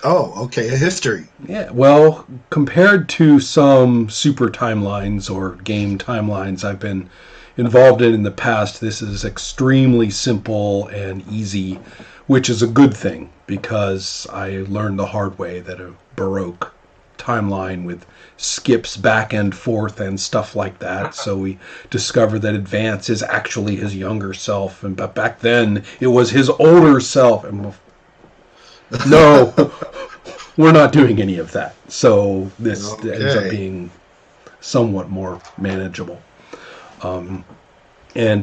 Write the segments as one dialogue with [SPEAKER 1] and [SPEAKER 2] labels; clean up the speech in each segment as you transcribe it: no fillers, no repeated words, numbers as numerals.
[SPEAKER 1] Oh, okay, a history.
[SPEAKER 2] Yeah, well, compared to some super timelines or game timelines I've been involved in the past, this is extremely simple and easy, which is a good thing because I learned the hard way that a Baroque timeline with skips back and forth and stuff like that. So we discovered that Advance is actually his younger self, and but back then it was his older self. And no, we're not doing any of that. So this ends up
[SPEAKER 1] Okay.
[SPEAKER 2] being somewhat more manageable, and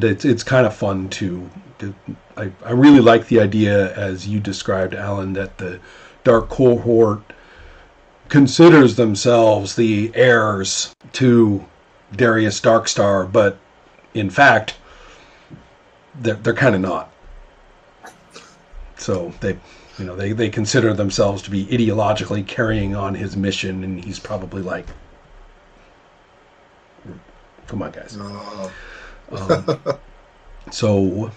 [SPEAKER 2] it's kind of fun to I really like the idea as you described, Alan, that the Dark Cohort considers themselves the heirs to Darius Darkstar, but in fact they're kind of not. So they consider themselves to be ideologically carrying on his mission, and he's probably like, "Come on, guys."
[SPEAKER 1] Oh.
[SPEAKER 2] So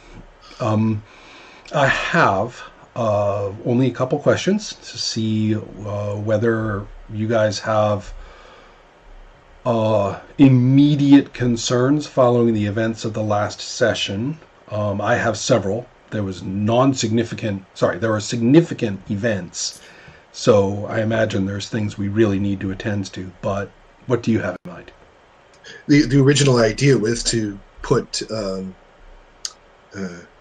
[SPEAKER 2] I have only a couple questions to see whether you guys have immediate concerns following the events of the last session. I have several. There was there were significant events. So I imagine there's things we really need to attend to. But what do you have in mind?
[SPEAKER 1] The original idea was to put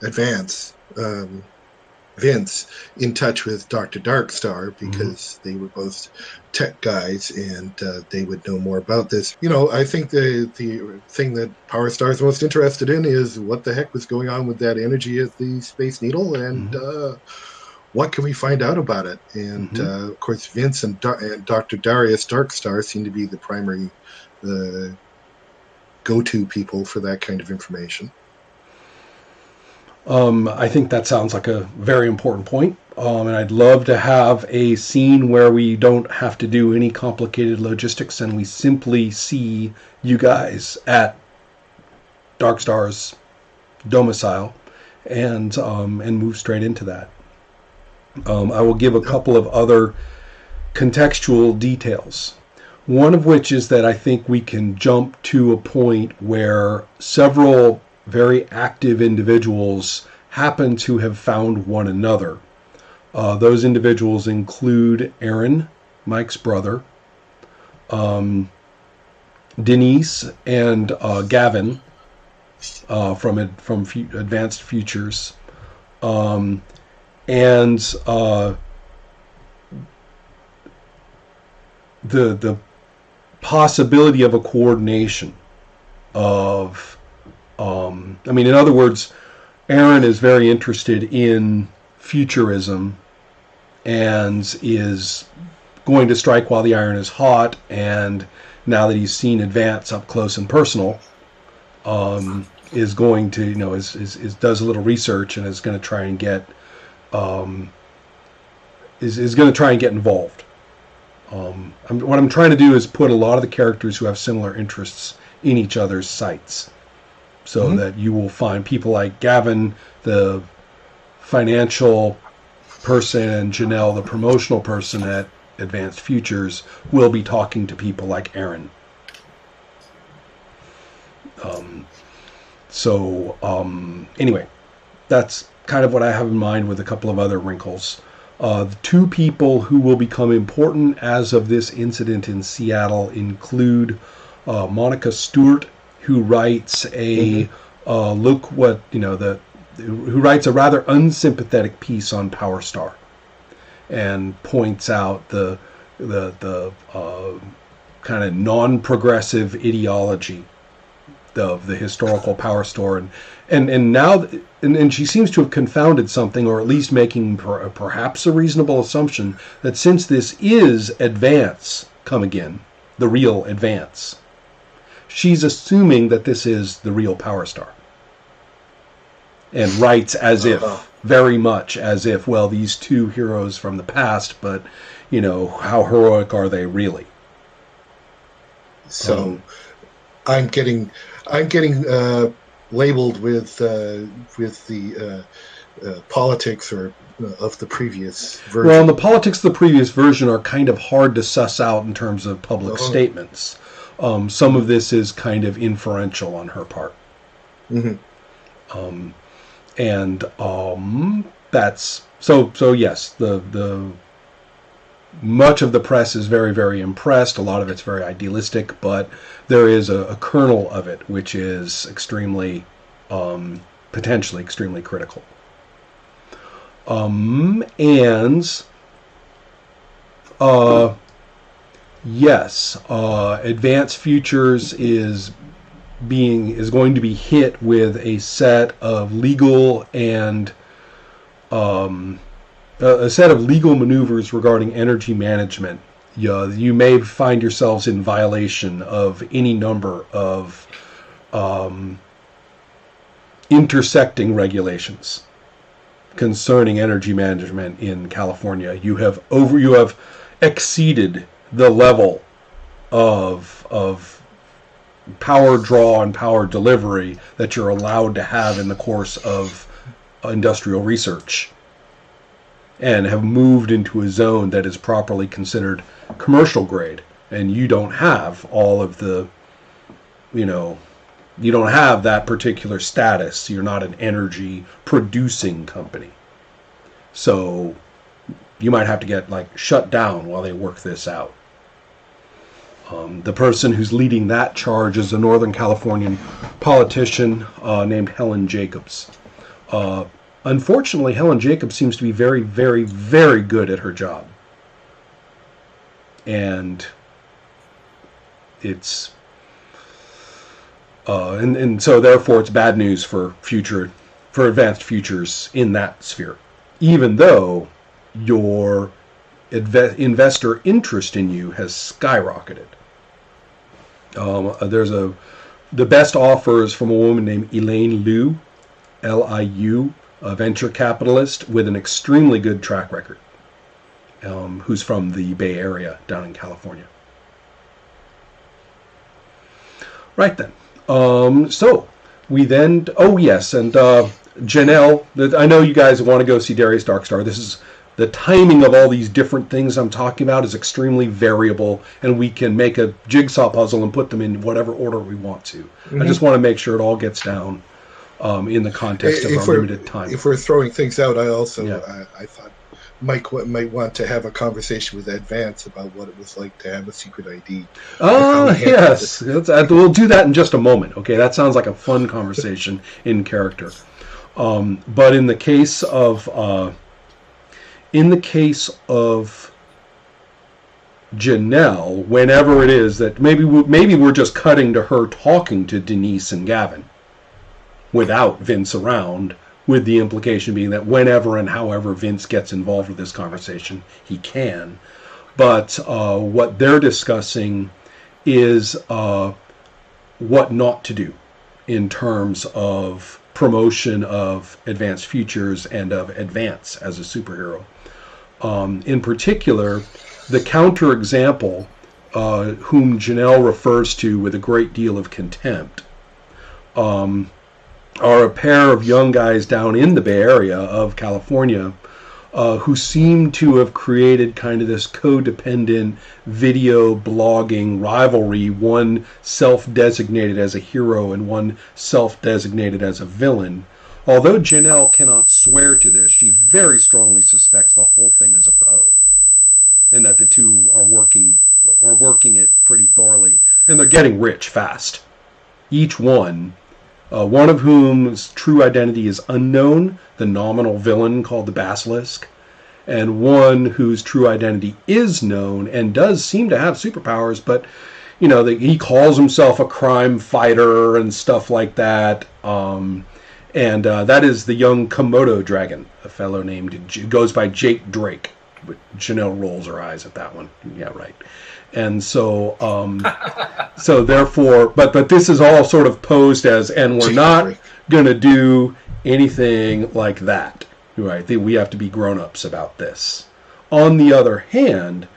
[SPEAKER 1] Advance Vince in touch with Dr. Darkstar because they were both tech guys and they would know more about this. I think the thing that Power Star is most interested in is what the heck was going on with that energy at the Space Needle and what can we find out about it? And of course, Vince and Dr. Darius Darkstar seem to be the primary go-to people for that kind of information.
[SPEAKER 2] I think that sounds like a very important point. And I'd love to have a scene where we don't have to do any complicated logistics and we simply see you guys at Darkstar's domicile and move straight into that. I will give a couple of other contextual details. One of which is that I think we can jump to a point where several very active individuals happen to have found one another. Those individuals include Aaron, Mike's brother, Denise, and Gavin from Advanced Futures, and the possibility of a coordination of in other words, Aaron is very interested in futurism and is going to strike while the iron is hot, and now that he's seen Advance up close and personal, is going to, does a little research and is going to try and get is going to try and get involved. What I'm trying to do is put a lot of the characters who have similar interests in each other's sights, so that you will find people like Gavin, the financial person, and Janelle, the promotional person at Advanced Futures, will be talking to people like Aaron. Anyway, that's kind of what I have in mind with a couple of other wrinkles. The two people who will become important as of this incident in Seattle include Monica Stewart, who writes who writes a rather unsympathetic piece on Power Star, and points out the kind of non-progressive ideology of the historical Power Star, and now she seems to have confounded something, or at least making perhaps a reasonable assumption that since this is Advance come again, the real Advance, she's assuming that this is the real Power Star, and writes as if, very much as if, well, these two heroes from the past, but how heroic are they really?
[SPEAKER 1] So I'm getting labeled with the politics or of the previous
[SPEAKER 2] Well,
[SPEAKER 1] version.
[SPEAKER 2] and the politics of the previous version are kind of hard to suss out in terms of public statements. Some of this is kind of inferential on her part.
[SPEAKER 1] Mm-hmm.
[SPEAKER 2] That's so yes, the much of the press is very, very impressed. A lot of it's very idealistic, but there is a kernel of it which is extremely, potentially extremely critical. Yes, Advanced Futures is going to be hit with a set of legal and a set of legal maneuvers regarding energy management. You may find yourselves in violation of any number of intersecting regulations concerning energy management in California. You have exceeded the level of power draw and power delivery that you're allowed to have in the course of industrial research, and have moved into a zone that is properly considered commercial grade. And you don't have all of the, you don't have that particular status. You're not an energy producing company. So you might have to get shut down while they work this out. The person who's leading that charge is a Northern Californian politician named Helen Jacobs. Unfortunately, Helen Jacobs seems to be very, very, very good at her job. And it's and so therefore it's bad news for Advanced Futures in that sphere. Even though your investor interest in you has skyrocketed. The best offer is from a woman named Elaine Liu, Liu, a venture capitalist with an extremely good track record, who's from the Bay Area down in California. Right then. So we then, Janelle, I know you guys want to go see Darius Darkstar. The timing of all these different things I'm talking about is extremely variable, and we can make a jigsaw puzzle and put them in whatever order we want to. Mm-hmm. I just want to make sure it all gets down in the context of our limited time.
[SPEAKER 1] If we're throwing things out, I thought Mike might want to have a conversation with Advance about what it was like to have a secret ID.
[SPEAKER 2] Yes. We'll do that in just a moment. Okay, that sounds like a fun conversation in character. But in the case of Janelle, whenever it is that maybe we're just cutting to her talking to Denise and Gavin without Vince around, with the implication being that whenever and however Vince gets involved with this conversation, he can. But what they're discussing is what not to do in terms of promotion of Advanced Futures and of Advance as a superhero. In particular, the counterexample, whom Janelle refers to with a great deal of contempt, are a pair of young guys down in the Bay Area of California who seem to have created kind of this codependent video blogging rivalry, one self-designated as a hero and one self-designated as a villain. Although Janelle cannot swear to this, she very strongly suspects the whole thing is a Poe, and that the two are working it pretty thoroughly, and they're getting rich fast. Each one of whom's true identity is unknown, the nominal villain called the Basilisk, and one whose true identity is known and does seem to have superpowers, but he calls himself a crime fighter and stuff like that. And that is the young Komodo dragon, a fellow goes by Jake Drake. But Janelle rolls her eyes at that one. Yeah, right. And so, therefore, but this is all sort of posed as, and we're not going to do anything like that, right? We have to be grown-ups about this. On the other hand,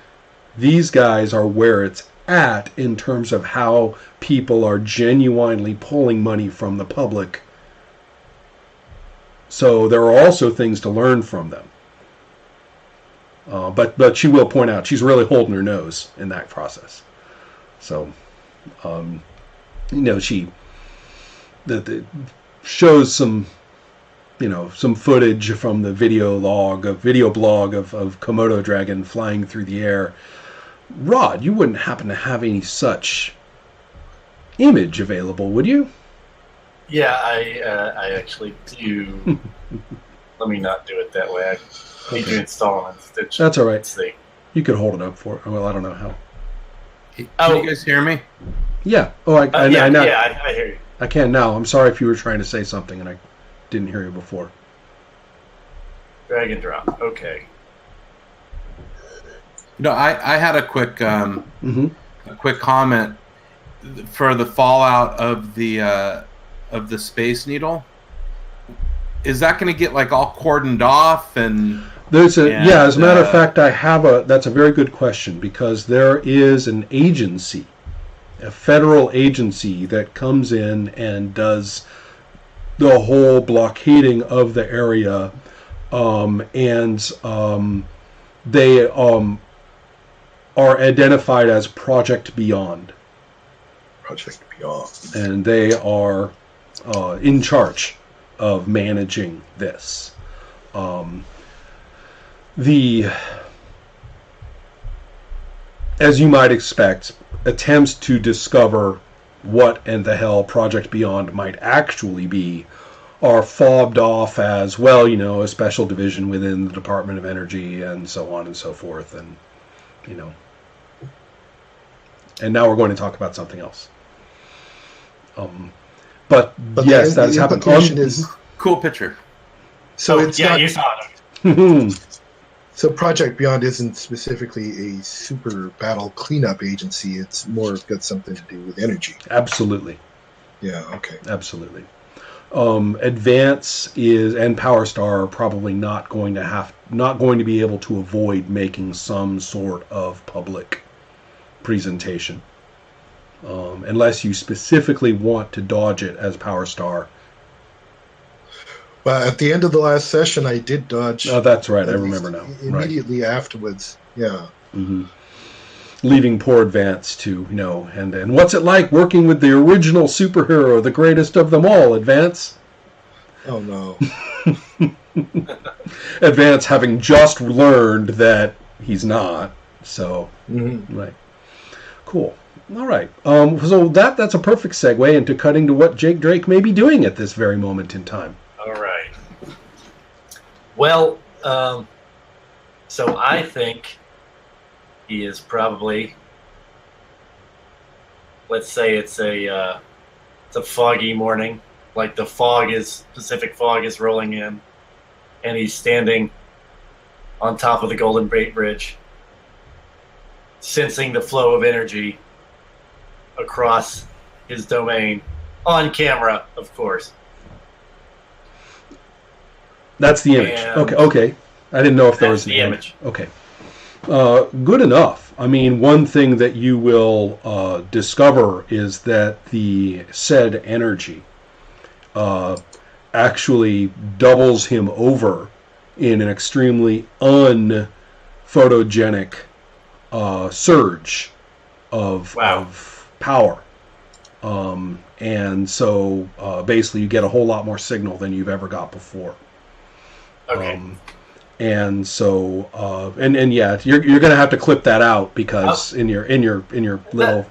[SPEAKER 2] these guys are where it's at in terms of how people are genuinely pulling money from the public. So there are also things to learn from them. But she will point out she's really holding her nose in that process. So, she shows some footage from the video blog of Komodo dragon flying through the air. Rod, you wouldn't happen to have any such image available, would you?
[SPEAKER 3] Yeah, I actually do. Let me not do it that way. I need to install and stitch.
[SPEAKER 2] That's all right.
[SPEAKER 3] See.
[SPEAKER 2] You could hold it up for. Well, I don't know how.
[SPEAKER 4] Can you guys hear me?
[SPEAKER 2] Yeah. Oh, I
[SPEAKER 3] hear you.
[SPEAKER 2] I can now. I'm sorry if you were trying to say something and I didn't hear you before.
[SPEAKER 3] Drag and drop. Okay.
[SPEAKER 4] I had a quick quick comment for the fallout of the Space Needle. Is that going to get like all cordoned off and?
[SPEAKER 2] As a matter of fact, that's a very good question, because there is an agency, a federal agency that comes in and does the whole blockading of the area, they are identified as Project Beyond.
[SPEAKER 1] Project Beyond.
[SPEAKER 2] And they are in charge of managing this. As you might expect, attempts to discover what in the hell Project Beyond might actually be are fobbed off as, well, a special division within the Department of Energy and so on and so forth. And, and now we're going to talk about something else. But yes, that has happened.
[SPEAKER 4] Cool picture.
[SPEAKER 1] So it's not,
[SPEAKER 3] you saw it.
[SPEAKER 1] So Project Beyond isn't specifically a super battle cleanup agency. It's more got something to do with energy.
[SPEAKER 2] Absolutely.
[SPEAKER 1] Yeah. Okay.
[SPEAKER 2] Absolutely. Advance and PowerStar are probably not going to be able to avoid making some sort of public presentation, unless you specifically want to dodge it as PowerStar.
[SPEAKER 1] Well, at the end of the last session, I did dodge.
[SPEAKER 2] Oh, that's right. I remember now.
[SPEAKER 1] Immediately afterwards, yeah.
[SPEAKER 2] Mm-hmm. Leaving poor Advance to, and what's it like working with the original superhero, the greatest of them all, Advance?
[SPEAKER 1] Oh, no.
[SPEAKER 2] Advance having just learned that he's not. So, Right. Cool. All right. So that's a perfect segue into cutting to what Jake Drake may be doing at this very moment in time.
[SPEAKER 3] All right. Well, so I think he is probably, let's say it's a foggy morning, like the Pacific fog is rolling in, and he's standing on top of the Golden Gate Bridge, sensing the flow of energy across his domain, on camera, of course.
[SPEAKER 2] That's the image. Okay. I didn't know if there was
[SPEAKER 3] the image.
[SPEAKER 2] Okay. Good enough. I mean, one thing that you will discover is that the said energy actually doubles him over in an extremely unphotogenic surge of power. And so basically you get a whole lot more signal than you've ever got before.
[SPEAKER 3] Okay.
[SPEAKER 2] And so and yeah, you're going to have to clip that out, because in your little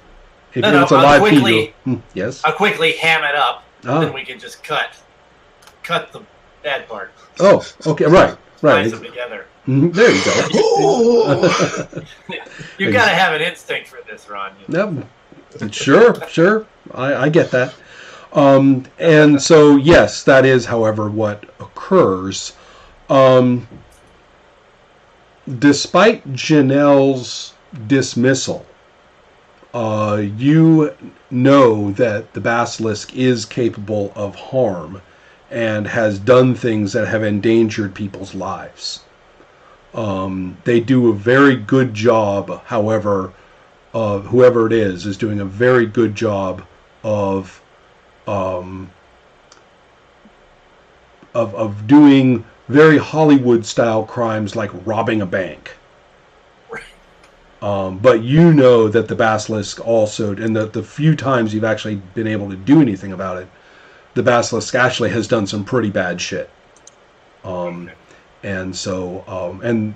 [SPEAKER 2] it's a live feed. Yes.
[SPEAKER 3] I'll quickly ham it up, then we can just cut the bad part.
[SPEAKER 2] Oh, okay, right.
[SPEAKER 3] Ties them together.
[SPEAKER 2] There you go.
[SPEAKER 3] You've got to have an instinct for this, Ron.
[SPEAKER 2] Yep. Sure. I get that. And so, yes, that is, however, what occurs. Despite Janelle's dismissal, you know that the basilisk is capable of harm and has done things that have endangered people's lives. They do a very good job, however, whoever it is doing a very good job of doing very Hollywood-style crimes like robbing a bank But you know that the Basilisk also, and the few times you've actually been able to do anything about it, the Basilisk actually has done some pretty bad shit. And so, and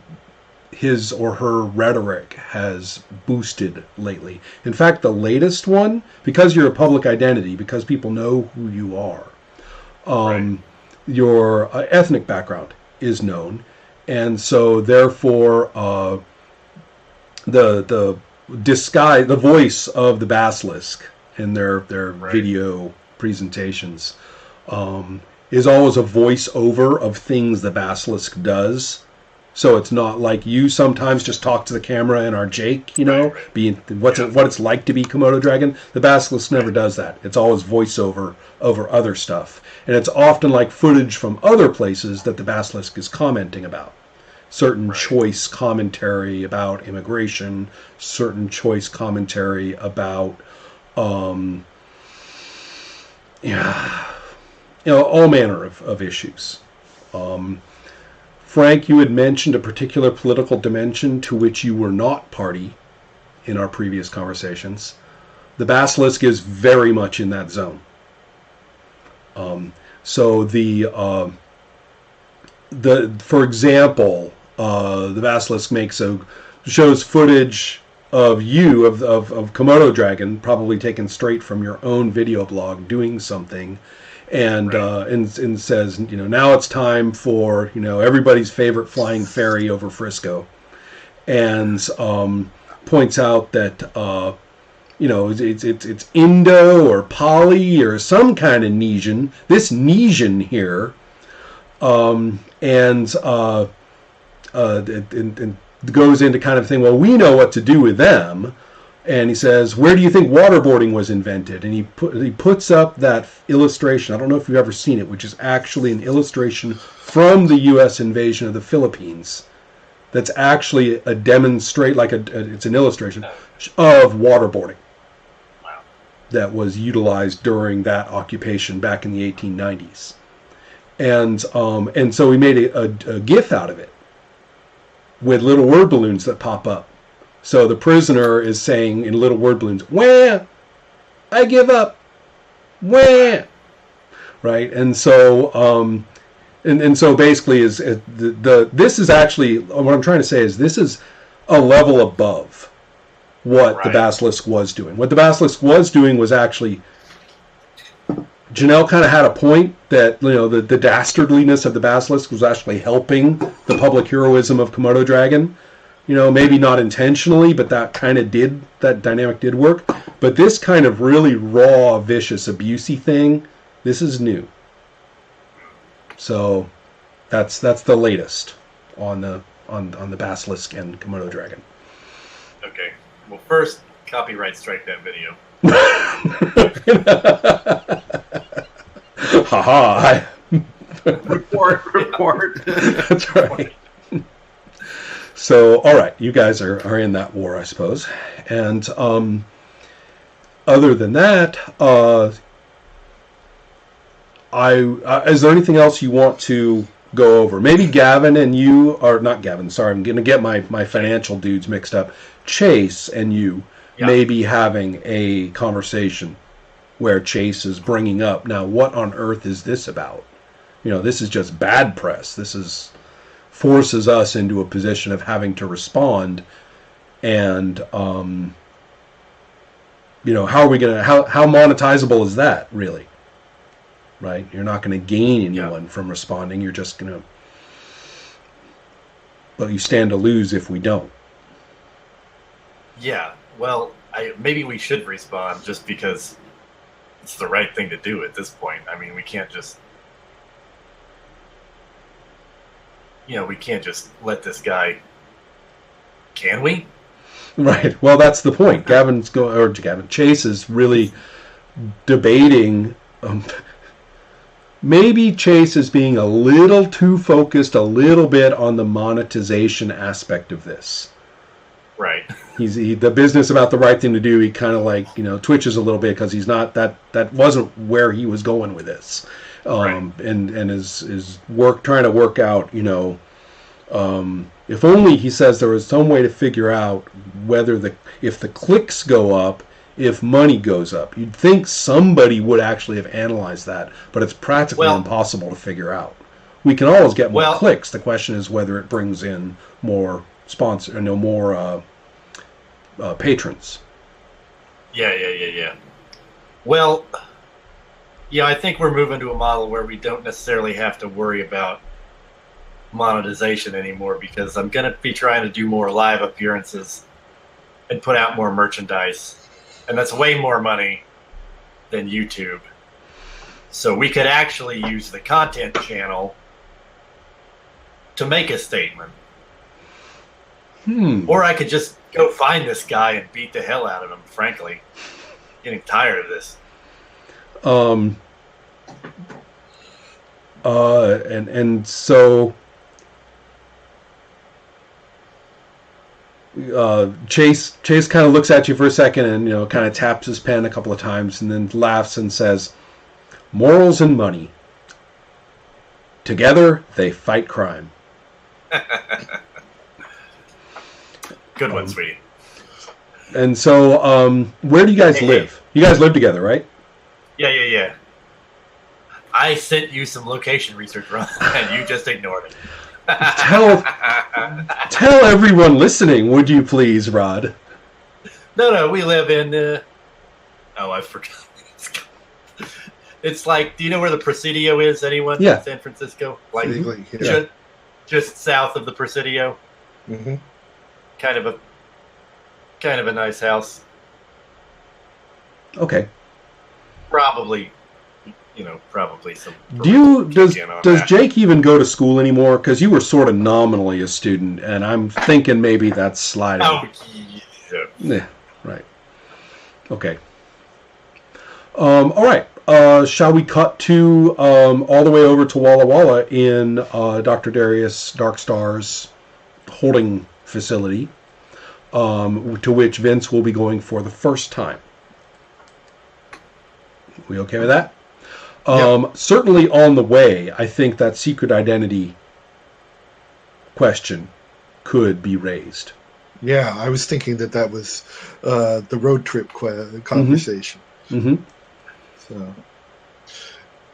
[SPEAKER 2] his or her rhetoric has boosted lately. In fact, the latest one, because you're a public identity, because people know who you are, your ethnic background is known, and so therefore the disguise, the voice of the Basilisk in their video presentations is always a voiceover of things the Basilisk does. So it's not like you sometimes just talk to the camera and are Jake, you know, being what it's like to be Komodo Dragon. The Basilisk never does that. It's always voiceover over other stuff. And it's often like footage from other places that the Basilisk is commenting about. Certain choice commentary about immigration, certain choice commentary about, all manner of issues. Frank, you had mentioned a particular political dimension to which you were not party in our previous conversations. The Basilisk is very much in that zone. So for example, the Basilisk shows footage of you, of Komodo Dragon, probably taken straight from your own video blog, doing something, and and says, now it's time for, everybody's favorite flying ferry over Frisco, and points out that it's Indo or Poly or some kind of Nesian. This Nesian here, and goes into kind of thing. Well, we know what to do with them. And he says, where do you think waterboarding was invented? And he puts up that illustration. I don't know if you've ever seen it, which is actually an illustration from the U.S. invasion of the Philippines. That's actually a demonstrate, it's an illustration of waterboarding. Wow. That was utilized during that occupation back in the 1890s. And so we made a GIF out of it with little word balloons that pop up. So the prisoner is saying in little word balloons, "Wah! I give up. Wah!" Right, and so and so basically this is actually what I'm trying to say is this is a level above what the Basilisk was doing. What the Basilisk was doing was actually, Janelle kind of had a point that the dastardliness of the Basilisk was actually helping the public heroism of Komodo Dragon. Maybe not intentionally, but that dynamic did work. But this kind of really raw, vicious, abusey thing, this is new. So that's the latest on the Basilisk and Komodo Dragon.
[SPEAKER 3] Okay. Well, first, copyright strike that video.
[SPEAKER 2] Haha.
[SPEAKER 4] Report.
[SPEAKER 2] That's right. So, all right, you guys are in that war, I suppose. And other than that, is there anything else you want to go over? Maybe Gavin and you, or not Gavin, sorry, I'm going to get my financial dudes mixed up. Chase and you may be having a conversation where Chase is bringing up, now, what on earth is this about? This is just bad press. This forces us into a position of having to respond, and how are we gonna how monetizable is that really? Right? You're not going to gain anyone from responding. You're just going to, you stand to lose if we don't.
[SPEAKER 3] Yeah. Well, maybe we should respond just because it's the right thing to do at this point. I mean, we can't just. We can't just let this guy. Can we?
[SPEAKER 2] Right. Well, that's the point. Chase is really debating. Maybe Chase is being a little too focused, a little bit on the monetization aspect of this.
[SPEAKER 3] Right.
[SPEAKER 2] The business about the right thing to do. He kind of twitches a little bit because he's not that wasn't where he was going with this. And is trying to work out, If only, he says, there was some way to figure out whether if the clicks go up, if money goes up. You'd think somebody would actually have analyzed that, but it's practically impossible to figure out. We can always get more clicks. The question is whether it brings in more more patrons.
[SPEAKER 3] Yeah. Well, yeah, I think we're moving to a model where we don't necessarily have to worry about monetization anymore, because I'm going to be trying to do more live appearances and put out more merchandise, and that's way more money than YouTube. So we could actually use the content channel to make a statement. Or I could just go find this guy and beat the hell out of him, frankly. Getting tired of this.
[SPEAKER 2] And so Chase kind of looks at you for a second and kind of taps his pen a couple of times and then laughs and says, "Morals and money. Together they fight crime."
[SPEAKER 3] Good one, sweetie.
[SPEAKER 2] And so, where do you guys live? You guys live together, right?
[SPEAKER 3] Yeah. I sent you some location research, Ron, and you just ignored it.
[SPEAKER 2] Tell everyone listening, would you please, Rod?
[SPEAKER 3] No, we live in... I forgot. It's like, do you know where the Presidio is, anyone?
[SPEAKER 2] Yeah.
[SPEAKER 3] In San Francisco? Like,
[SPEAKER 1] yeah.
[SPEAKER 3] Just south of the Presidio.
[SPEAKER 1] Mm-hmm.
[SPEAKER 3] Kind of a nice house.
[SPEAKER 2] Okay.
[SPEAKER 3] Probably some.
[SPEAKER 2] Does Jake even go to school anymore? Because you were sort of nominally a student, and I'm thinking maybe that's sliding.
[SPEAKER 3] Oh,
[SPEAKER 2] yeah, right. Okay. All right. Shall we cut to all the way over to Walla Walla in Dr. Darius Darkstar's holding facility, to which Vince will be going for the first time. We okay with that? Certainly on the way, I think that secret identity question could be raised.
[SPEAKER 1] Yeah, I was thinking that was the road trip conversation.
[SPEAKER 2] Mm-hmm.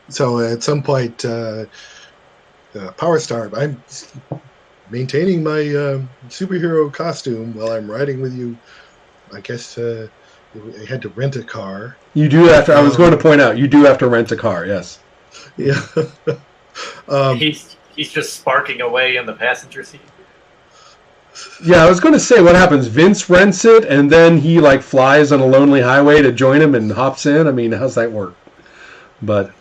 [SPEAKER 1] So at some point, Power Star, I'm maintaining my superhero costume while I'm riding with you. I guess I had to rent a car.
[SPEAKER 2] You do have to. I was going to point out, you do have to rent a car. Yes.
[SPEAKER 1] Yeah.
[SPEAKER 3] He's just sparking away in the passenger seat.
[SPEAKER 2] Yeah, I was going to say, what happens? Vince rents it, and then he flies on a lonely highway to join him and hops in. I mean, how's that work? But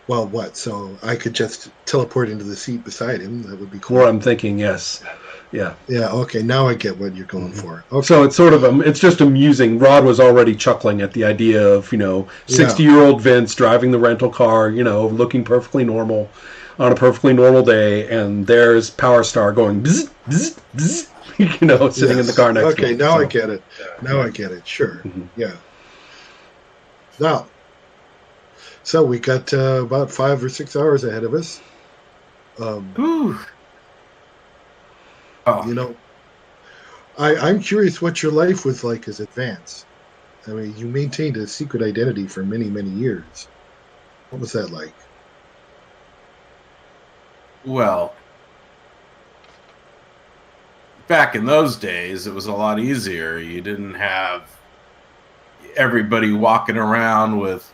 [SPEAKER 1] well, what? So I could just teleport into the seat beside him. That would be cool.
[SPEAKER 2] What I'm thinking, yes. Yeah.
[SPEAKER 1] Yeah. Okay. Now I get what you're going for. Okay.
[SPEAKER 2] So it's sort of it's just amusing. Rod was already chuckling at the idea of 60-year-old Vince driving the rental car, looking perfectly normal on a perfectly normal day, and there's Power Star going bzz, bzz, bzz, sitting in the car next to him.
[SPEAKER 1] Okay. Now I get it. Now I get it. Sure.
[SPEAKER 2] Mm-hmm.
[SPEAKER 1] Yeah. Now. So we got about 5 or 6 hours ahead of us. I'm curious what your life was like as Advance. I mean, you maintained a secret identity for many, many years. What was that like?
[SPEAKER 4] Well, back in those days, it was a lot easier. You didn't have everybody walking around with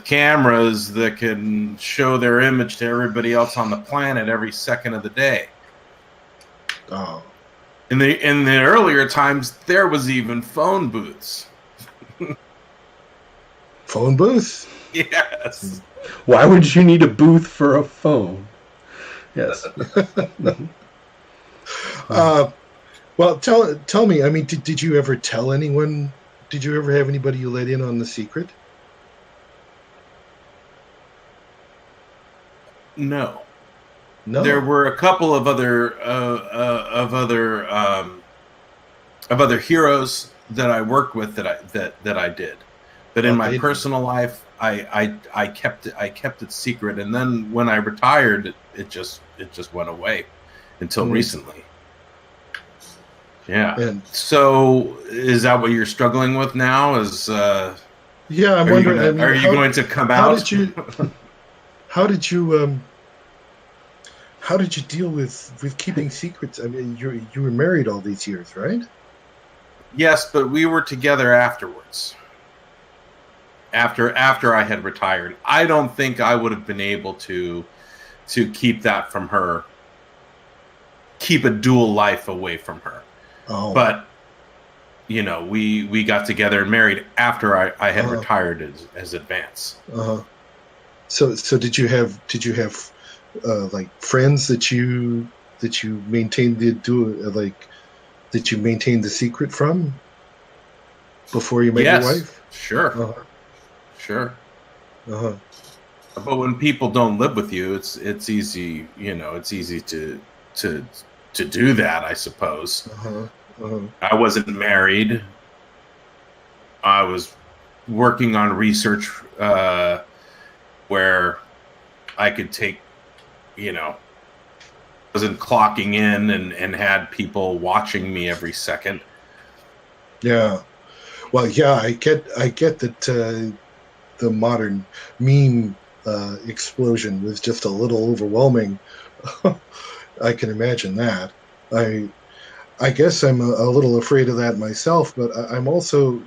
[SPEAKER 4] cameras that can show their image to everybody else on the planet every second of the day.
[SPEAKER 1] Oh.
[SPEAKER 4] In the earlier times, there was even phone booths.
[SPEAKER 1] Phone booths?
[SPEAKER 4] Yes.
[SPEAKER 2] Why would you need a booth for a phone? Yes.
[SPEAKER 1] Well, tell me. I mean, did you ever tell anyone? Did you ever have anybody you let in on the secret?
[SPEAKER 4] No.
[SPEAKER 1] No.
[SPEAKER 4] There were a couple of other heroes that I worked with that I did, But in my personal life, I kept it secret, and then when I retired, it just went away until recently. Yeah.
[SPEAKER 1] And
[SPEAKER 4] so, is that what you're struggling with now? Is
[SPEAKER 1] yeah, I'm wondering.
[SPEAKER 4] Are you going to come out?
[SPEAKER 1] How did you deal with keeping secrets? I mean, you were married all these years, right?
[SPEAKER 4] Yes, but we were together afterwards. After I had retired, I don't think I would have been able to keep that from her. Keep a dual life away from her.
[SPEAKER 1] Oh.
[SPEAKER 4] But we got together and married after I had retired as Advance.
[SPEAKER 1] So did you have like friends that you maintained that you maintained the secret from before you met your wife?
[SPEAKER 4] Sure. Sure. But when people don't live with you, it's easy. It's easy to do that, I suppose. I wasn't married. I was working on research where I could take, wasn't clocking in and had people watching me every second.
[SPEAKER 1] Yeah. Well, yeah, I get that the modern meme explosion was just a little overwhelming. I can imagine that. I guess I'm a little afraid of that myself, but I'm also,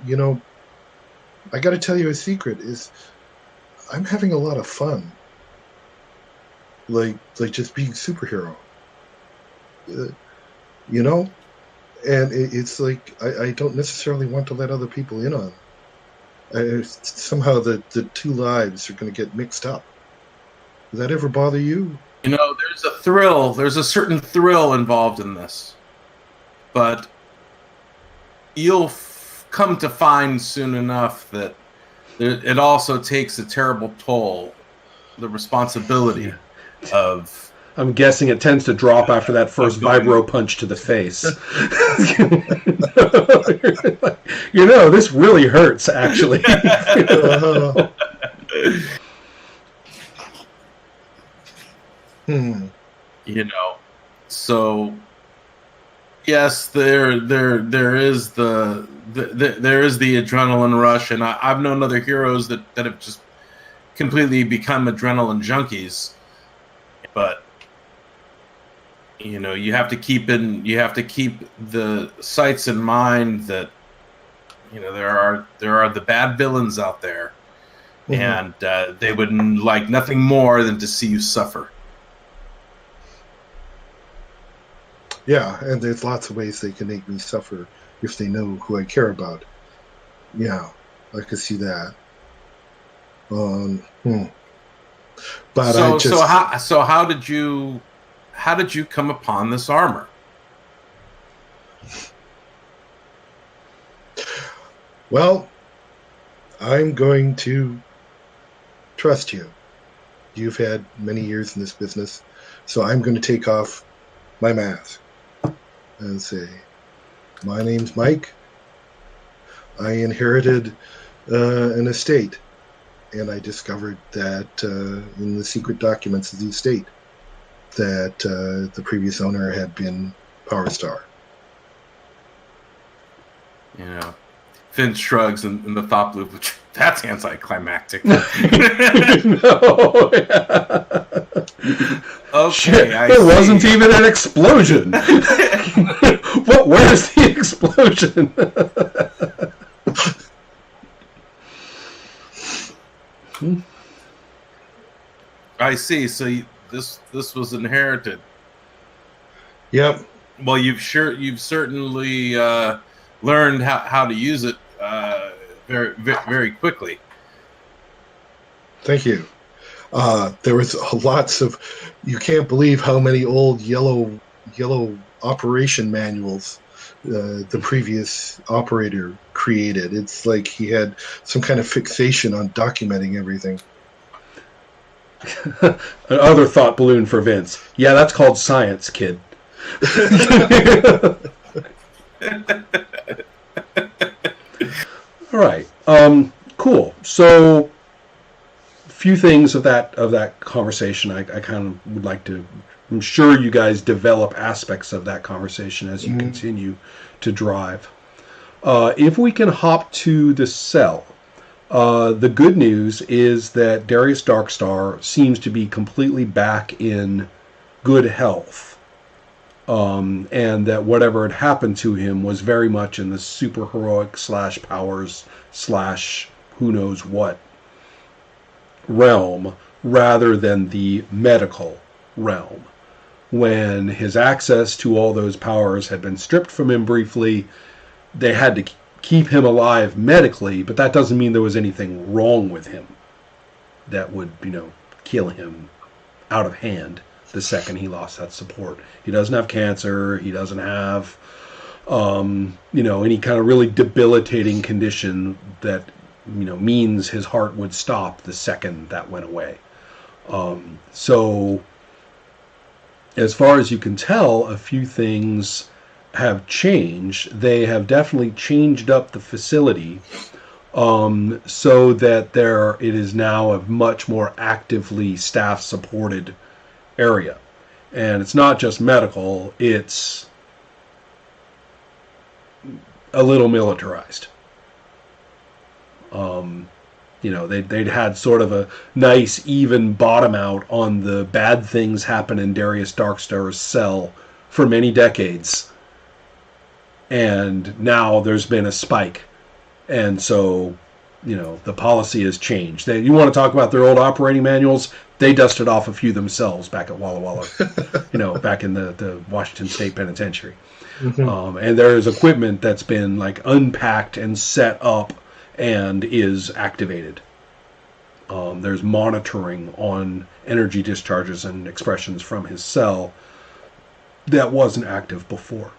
[SPEAKER 1] I got to tell you a secret is I'm having a lot of fun. Like just being superhero. And it's like I don't necessarily want to let other people in on it. Somehow the two lives are going to get mixed up. Does that ever bother you?
[SPEAKER 4] There's a thrill. There's a certain thrill involved in this. But you'll come to find soon enough that it also takes a terrible toll. The responsibility of...
[SPEAKER 2] I'm guessing it tends to drop after that first vibro punch to the face. This really hurts, actually.
[SPEAKER 4] So yes, there is the adrenaline rush, and I've known other heroes that have just completely become adrenaline junkies, but you have to keep the sights in mind that there are the bad villains out there, and they would like nothing more than to see you suffer.
[SPEAKER 1] Yeah, and there's lots of ways they can make me suffer if they know who I care about. Yeah, I could see that. But
[SPEAKER 4] so how did you come upon this armor?
[SPEAKER 1] Well, I'm going to trust you. You've had many years in this business, so I'm going to take off my mask and say, my name's Mike. I inherited an estate, and I discovered that in the secret documents of the estate that the previous owner had been Power Star.
[SPEAKER 4] Finn shrugs in the thought loop, which that's anticlimactic.
[SPEAKER 2] No.
[SPEAKER 4] Okay,
[SPEAKER 2] there wasn't even an explosion. Where's the explosion?
[SPEAKER 4] I see. So this was inherited.
[SPEAKER 1] Yep.
[SPEAKER 4] Well, you've certainly learned how to use it very, very quickly.
[SPEAKER 1] Thank you. There was lots of. You can't believe how many old yellow operation manuals the previous operator created. It's like he had some kind of fixation on documenting everything.
[SPEAKER 2] Another thought balloon for Vince. Yeah, that's called science, kid. All right. Cool. So, a few things of that conversation I kind of would like to. I'm sure you guys develop aspects of that conversation as you continue to drive. If we can hop to the cell, the good news is that Darius Darkstar seems to be completely back in good health, and that whatever had happened to him was very much in the super heroic / powers / who knows what realm rather than the medical realm. When his access to all those powers had been stripped from him briefly, they had to keep him alive medically, but that doesn't mean there was anything wrong with him that would, kill him out of hand the second he lost that support. He doesn't have cancer. He doesn't have, any kind of really debilitating condition that, means his heart would stop the second that went away. So, as far as you can tell, a few things have changed. They have definitely changed up the facility so that it is now a much more actively staff-supported area. And it's not just medical, it's a little militarized. They'd had sort of a nice, even bottom out on the bad things happen in Darius Darkstar's cell for many decades. And now there's been a spike. And so, the policy has changed. You want to talk about their old operating manuals? They dusted off a few themselves back at Walla Walla, back in the Washington State Penitentiary. Mm-hmm. And there's equipment that's been unpacked and set up and is activated. There's monitoring on energy discharges and expressions from his cell that wasn't active before.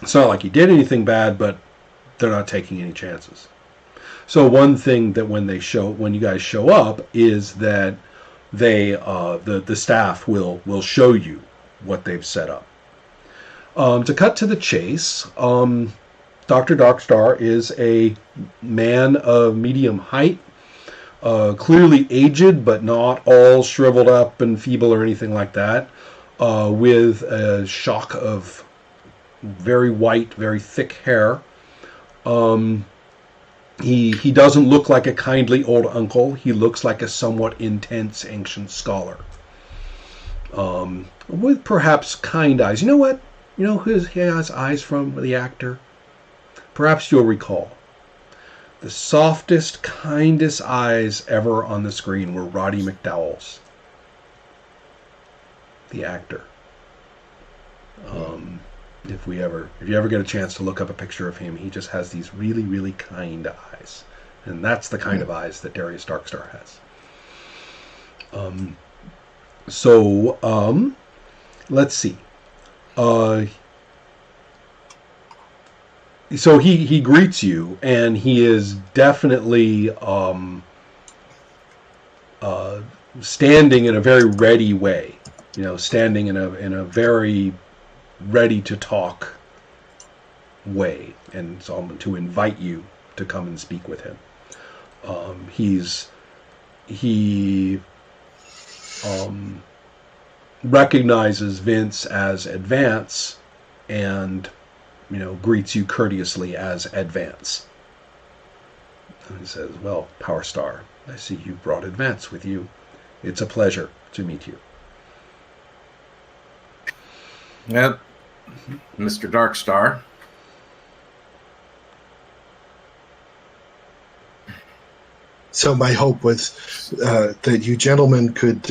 [SPEAKER 2] It's not like he did anything bad, but they're not taking any chances. So one thing that when you guys show up is that the staff will show you what they've set up. To cut to the chase, Dr. Darkstar is a man of medium height, clearly aged, but not all shriveled up and feeble or anything like that, with a shock of very white, very thick hair. He doesn't look like a kindly old uncle. He looks like a somewhat intense ancient scholar, with perhaps kind eyes. You know what? You know who he has eyes from, the actor? Perhaps you'll recall. The softest, kindest eyes ever on the screen were Roddy McDowall's, the actor. If you ever get a chance to look up a picture of him, he just has these really, really kind eyes. And that's the kind of eyes that Darius Darkstar has. Let's see. So he greets you, and he is definitely standing in a very ready way. Standing in a very ready to talk way, and to invite you to come and speak with him. He recognizes Vince as Advance, and greets you courteously as Advance. And he says, "Well, Power Star, I see you brought Advance with you. It's a pleasure to meet you."
[SPEAKER 4] Yep, Mr. Darkstar.
[SPEAKER 1] So my hope was that you gentlemen could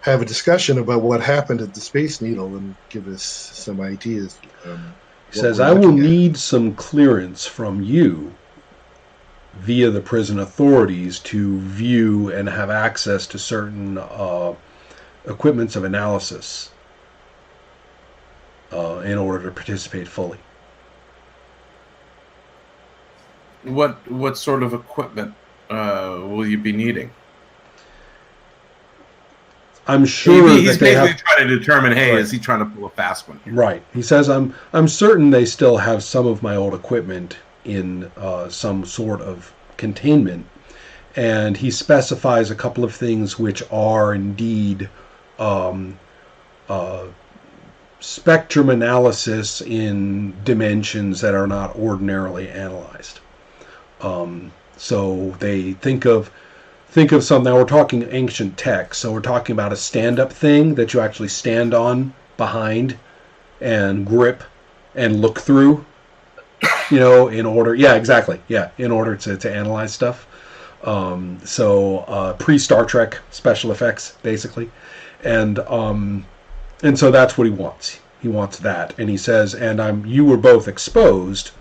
[SPEAKER 1] have a discussion about what happened at the Space Needle and give us some ideas.
[SPEAKER 2] He says, "I will need some clearance from you via the prison authorities to view and have access to certain equipments of analysis in order to participate fully."
[SPEAKER 4] What sort of equipment will you be needing?
[SPEAKER 2] I'm sure
[SPEAKER 4] he's basically trying to determine, hey, right, is he trying to pull a fast one here?
[SPEAKER 2] Right. He says, I'm certain they still have some of my old equipment in some sort of containment. And he specifies a couple of things which are indeed spectrum analysis in dimensions that are not ordinarily analyzed. So they think of something. Now we're talking ancient text, so we're talking about a stand-up thing that you actually stand on behind and grip and look through, in order. Yeah, exactly. Yeah, in order to analyze stuff. So pre-Star Trek special effects, basically, and so that's what he wants. He wants that, and he says, "And you were both exposed,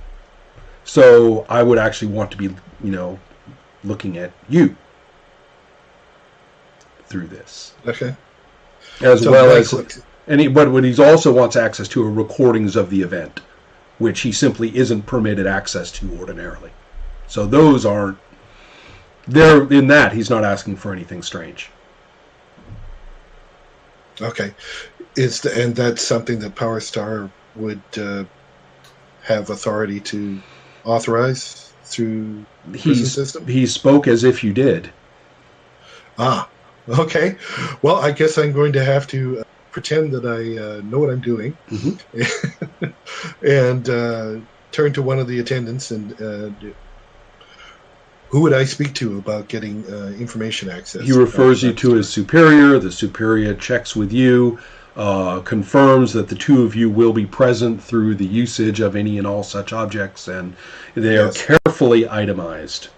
[SPEAKER 2] so I would actually want to be, looking at you through this."
[SPEAKER 1] Okay.
[SPEAKER 2] But what he also wants access to are recordings of the event, which he simply isn't permitted access to ordinarily. So those aren't. There, in that, he's not asking for anything strange.
[SPEAKER 1] Okay. And that's something that Power Star would have authority to authorize through the prison system?
[SPEAKER 2] He spoke as if you did.
[SPEAKER 1] Ah, okay. Well, I guess I'm going to have to pretend that I know what I'm doing, and turn to one of the attendants and who would I speak to about getting information access?
[SPEAKER 2] He refers you to his superior. The superior checks with you, confirms that the two of you will be present through the usage of any and all such objects, and they are carefully itemized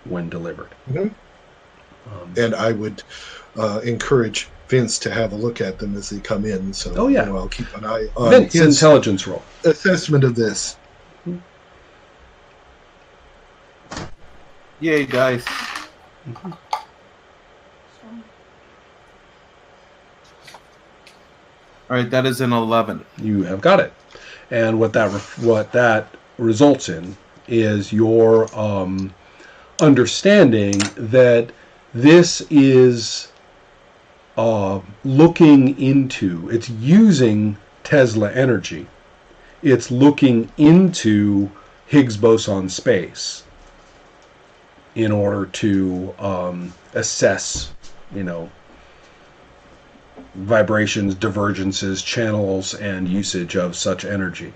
[SPEAKER 2] when delivered.
[SPEAKER 1] Mm-hmm. And I would encourage Vince to have a look at them as they come in. So I'll keep an eye on
[SPEAKER 2] Vince,
[SPEAKER 1] his
[SPEAKER 2] intelligence roll.
[SPEAKER 1] Assessment of this.
[SPEAKER 4] Yay, guys. All right, that is an 11.
[SPEAKER 2] You have got it. And what that results in is your understanding that this is looking into, it's using Tesla energy. It's looking into Higgs boson space in order to assess, vibrations, divergences, channels, and usage of such energy.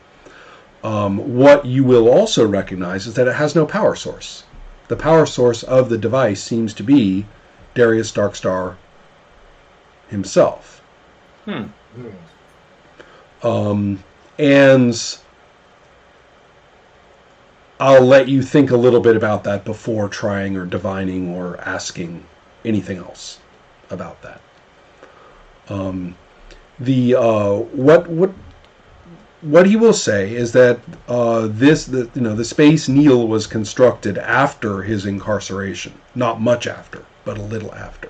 [SPEAKER 2] What you will also recognize is that it has no power source. The power source of the device seems to be Darius Darkstar himself. And I'll let you think a little bit about that before trying or divining or asking anything else about that. What he will say is that the Space Needle was constructed after his incarceration, not much after, but a little after.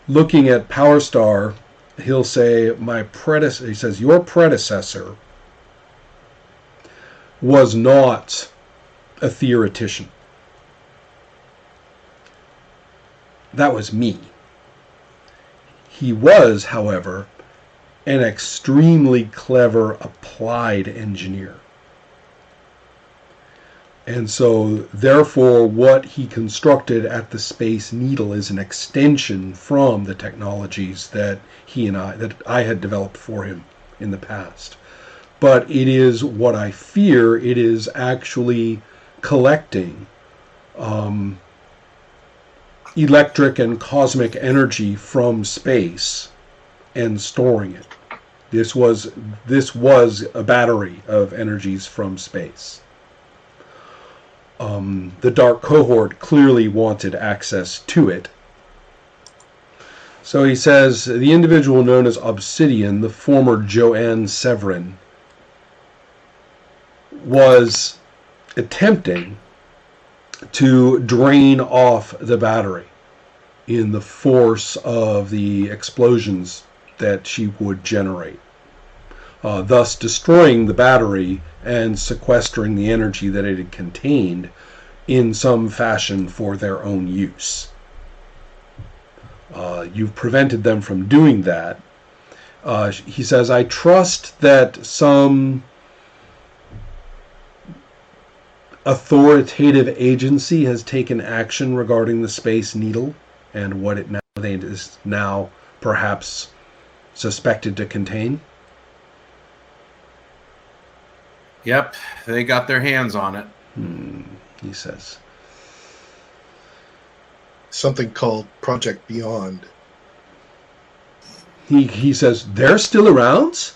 [SPEAKER 2] Looking at Power Star, he'll say, he says, your predecessor was not a theoretician. That was me. He was, however, an extremely clever applied engineer. And so, therefore, what he constructed at the Space Needle is an extension from the technologies that I had developed for him in the past. But it is what I fear, it is actually collecting electric and cosmic energy from space and storing it. This was a battery of energies from space. The Dark Cohort clearly wanted access to it. So he says, the individual known as Obsidian, the former Joanne Severin, was attempting to drain off the battery in the force of the explosions that she would generate, thus destroying the battery and sequestering the energy that it had contained in some fashion for their own use. You've prevented them from doing that. He says, I trust that some authoritative agency has taken action regarding the Space Needle and what it is now perhaps suspected to contain?
[SPEAKER 4] Yep, they got their hands on it.
[SPEAKER 2] He says.
[SPEAKER 1] Something called Project Beyond.
[SPEAKER 2] He says, they're still around?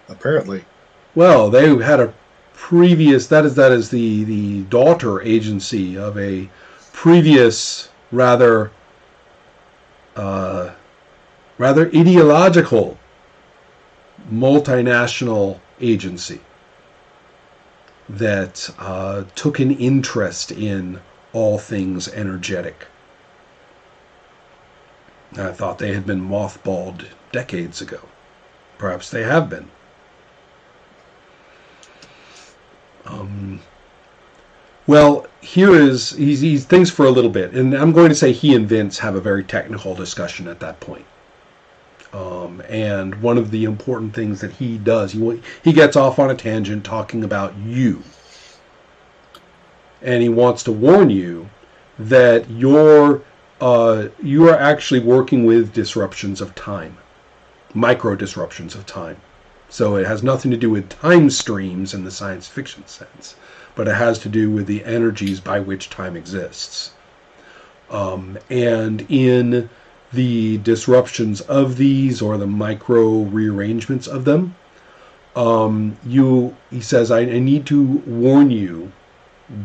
[SPEAKER 1] Apparently.
[SPEAKER 2] Well, they had a previous, that is the daughter agency of a previous rather ideological multinational agency that took an interest in all things energetic. I thought they had been mothballed decades ago. Perhaps they have been. Well, here is, he thinks for a little bit, and I'm going to say he and Vince have a very technical discussion at that point. And one of the important things that he does, he gets off on a tangent talking about you. And he wants to warn you that you are actually working with disruptions of time, micro disruptions of time. So it has nothing to do with time streams in the science fiction sense, but it has to do with the energies by which time exists. And in the disruptions of these, or the micro rearrangements of them, he says, I need to warn you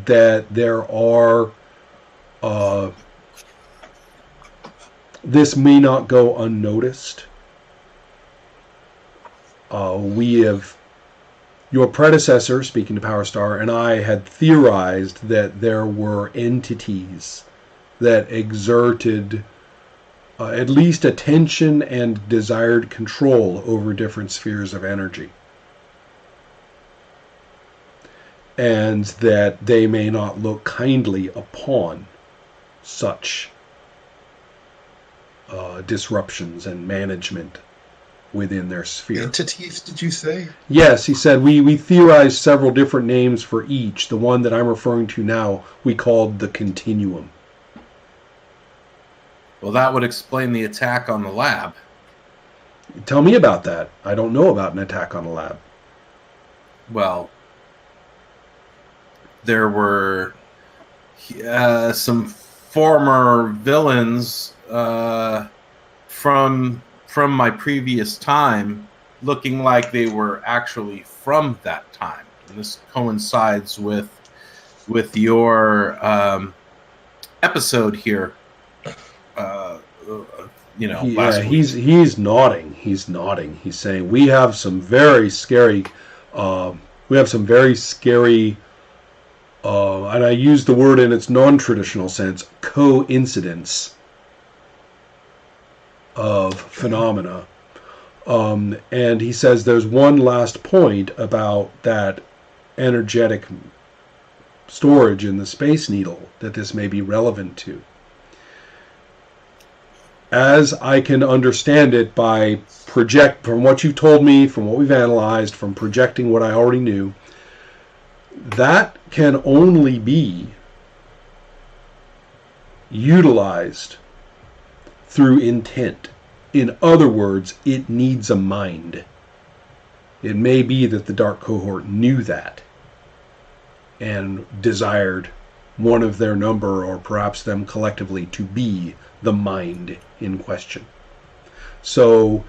[SPEAKER 2] that there are, this may not go unnoticed. Your predecessor, speaking to Power Star, and I had theorized that there were entities that exerted at least attention and desired control over different spheres of energy. And that they may not look kindly upon such disruptions and management within their sphere.
[SPEAKER 1] Entities, did you say?
[SPEAKER 2] Yes, he said, we theorized several different names for each. The one that I'm referring to now, we called the Continuum.
[SPEAKER 4] Well, that would explain the attack on the lab.
[SPEAKER 2] Tell me about that. I don't know about an attack on a lab.
[SPEAKER 4] Well, there were some former villains from my previous time looking like they were actually from that time. And this coincides with your episode here. Last week.
[SPEAKER 2] He's nodding. He's nodding. He's saying we have some very scary. And I use the word in its non-traditional sense, coincidence of phenomena. And he says there's one last point about that energetic storage in the Space Needle that this may be relevant to. As I can understand it by from what you told me, from what we've analyzed, from projecting what I already knew, that can only be utilized through intent. In other words, it needs a mind. It may be that the Dark Cohort knew that and desired one of their number, or perhaps them collectively, to be the mind in question. So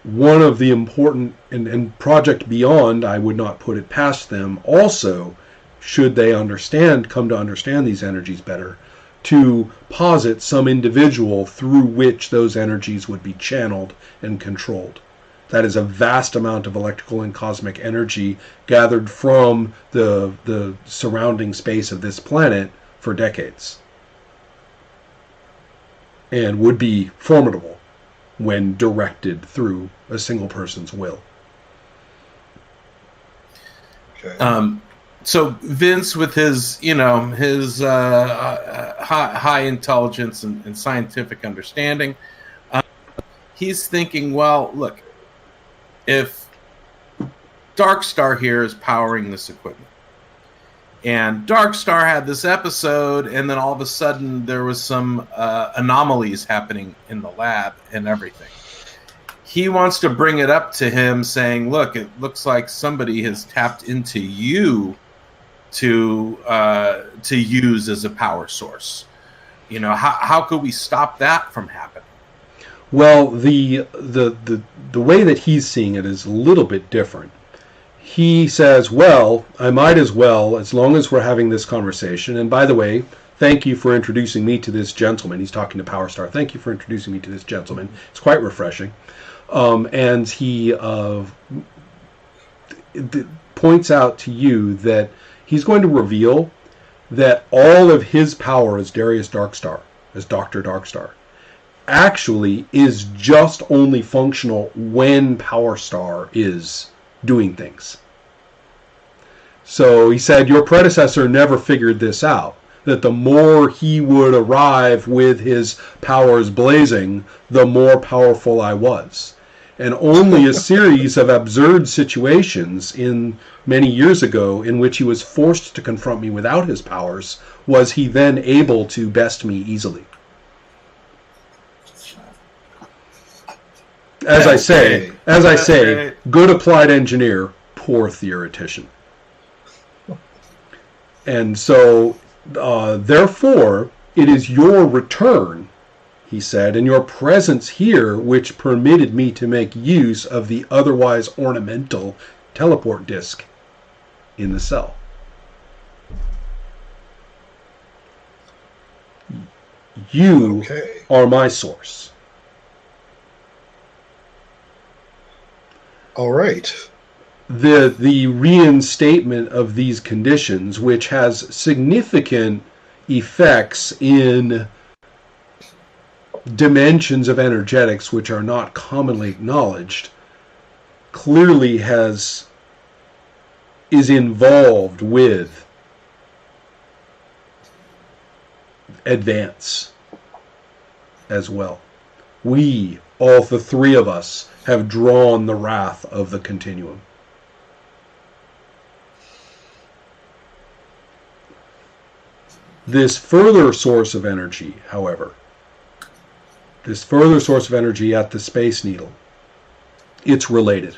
[SPEAKER 2] one of the important, and Project Beyond, I would not put it past them also, should they come to understand these energies better, to posit some individual through which those energies would be channeled and controlled. That is a vast amount of electrical and cosmic energy gathered from the surrounding space of this planet for decades, and would be formidable when directed through a single person's will.
[SPEAKER 1] Okay.
[SPEAKER 4] So Vince, with his high intelligence and scientific understanding, he's thinking, well, look, if Darkstar here is powering this equipment. And Darkstar had this episode, and then all of a sudden there was some anomalies happening in the lab and everything. He wants to bring it up to him saying, look, it looks like somebody has tapped into you to use as a power source. You know, how could we stop that from happening?
[SPEAKER 2] Well, the way that he's seeing it is a little bit different. He says, well, I might as well, as long as we're having this conversation. And by the way, thank you for introducing me to this gentleman. He's talking to Powerstar. Thank you for introducing me to this gentleman. It's quite refreshing. And he points out to you that he's going to reveal that all of his power as Darius Darkstar, as Dr. Darkstar, actually is just only functional when Powerstar is doing things. So he said, your predecessor never figured this out, that the more he would arrive with his powers blazing, the more powerful I was. And only a series of absurd situations in many years ago in which he was forced to confront me without his powers was he then able to best me easily. As I say, good applied engineer, poor theoretician. And so, therefore, it is your return, he said, and your presence here which permitted me to make use of the otherwise ornamental teleport disc in the cell. You are my source.
[SPEAKER 1] All right.
[SPEAKER 2] The reinstatement of these conditions, which has significant effects in dimensions of energetics which are not commonly acknowledged, clearly is involved with advance as well. We, all the three of us, have drawn the wrath of the continuum. This further source of energy, however, this further source of energy at the Space Needle, it's related.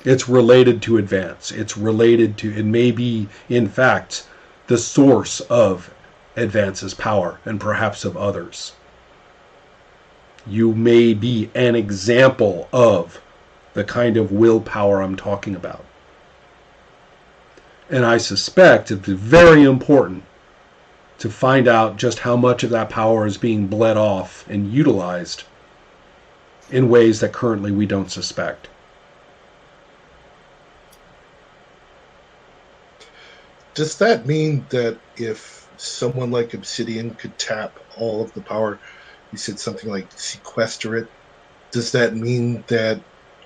[SPEAKER 2] It's related to advance. It's related to, it may be, in fact, the source of Advance's power, and perhaps of others. You may be an example of the kind of willpower I'm talking about. And I suspect it's very important to find out just how much of that power is being bled off and utilized in ways that currently we don't suspect.
[SPEAKER 1] Does that mean that if someone like Obsidian could tap all of the power, you said something like sequester it, does that mean that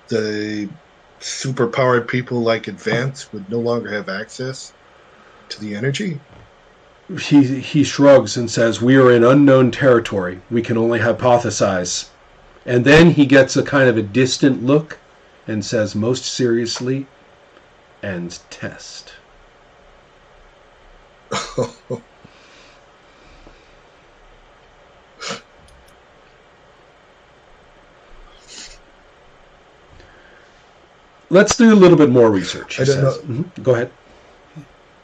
[SPEAKER 1] the superpowered people like Advance would no longer have access to the energy?
[SPEAKER 2] He shrugs and says, we are in unknown territory. We can only hypothesize. And then he gets a kind of a distant look and says most seriously, and test. Let's do a little bit more research, he says. Mm-hmm. Go ahead.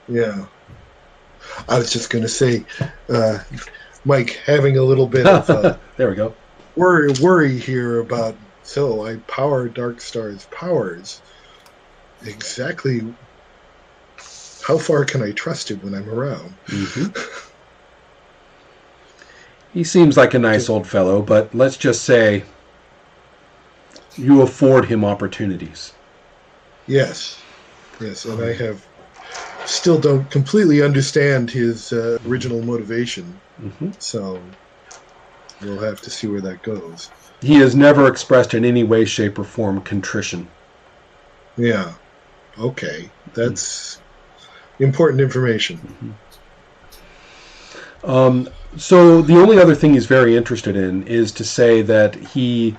[SPEAKER 1] Yeah. I was just going to say, Mike, having a little bit of
[SPEAKER 2] there we go.
[SPEAKER 1] worry here about, so I power Darkstar's powers. Exactly how far can I trust him when I'm around?
[SPEAKER 2] Mm-hmm. He seems like a nice old fellow, but let's just say you afford him opportunities.
[SPEAKER 1] Yes, and I still don't completely understand his original motivation, so we'll have to see where that goes.
[SPEAKER 2] He has never expressed in any way, shape, or form contrition.
[SPEAKER 1] Yeah, okay, that's important information.
[SPEAKER 2] So the only other thing he's very interested in is to say that he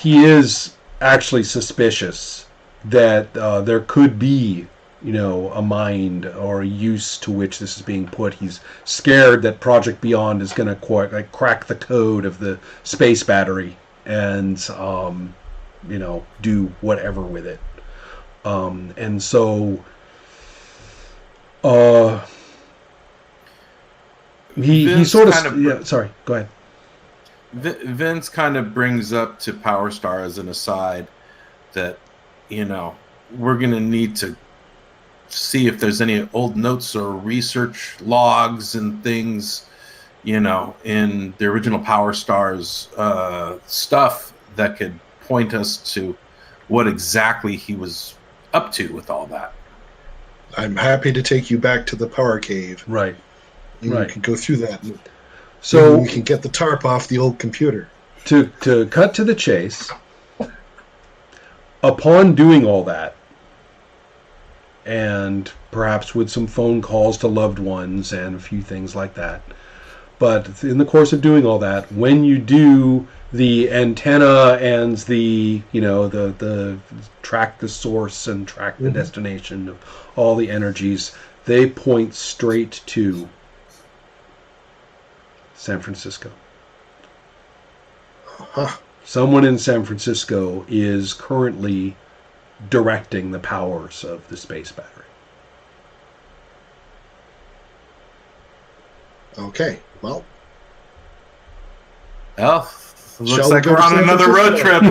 [SPEAKER 2] is actually suspicious that there could be, a mind or a use to which this is being put. He's scared that Project Beyond is going to crack the code of the space battery and, do whatever with it. And so he sort of sorry, go ahead.
[SPEAKER 4] Vince kind of brings up to Power Star as an aside that, we're going to need to see if there's any old notes or research logs and things, in the original Power Stars stuff that could point us to what exactly he was up to with all that.
[SPEAKER 1] I'm happy to take you back to the power cave.
[SPEAKER 2] Right.
[SPEAKER 1] You can go through that.
[SPEAKER 2] So
[SPEAKER 1] we can get the tarp off the old computer.
[SPEAKER 2] To cut to the chase, upon doing all that, and perhaps with some phone calls to loved ones and a few things like that, but in the course of doing all that, when you do the antenna and the the track the source and track the destination of all the energies, they point straight to San Francisco. Someone in San Francisco is currently directing the powers of the space battery.
[SPEAKER 1] Okay, well,
[SPEAKER 4] looks like we're on another road trip.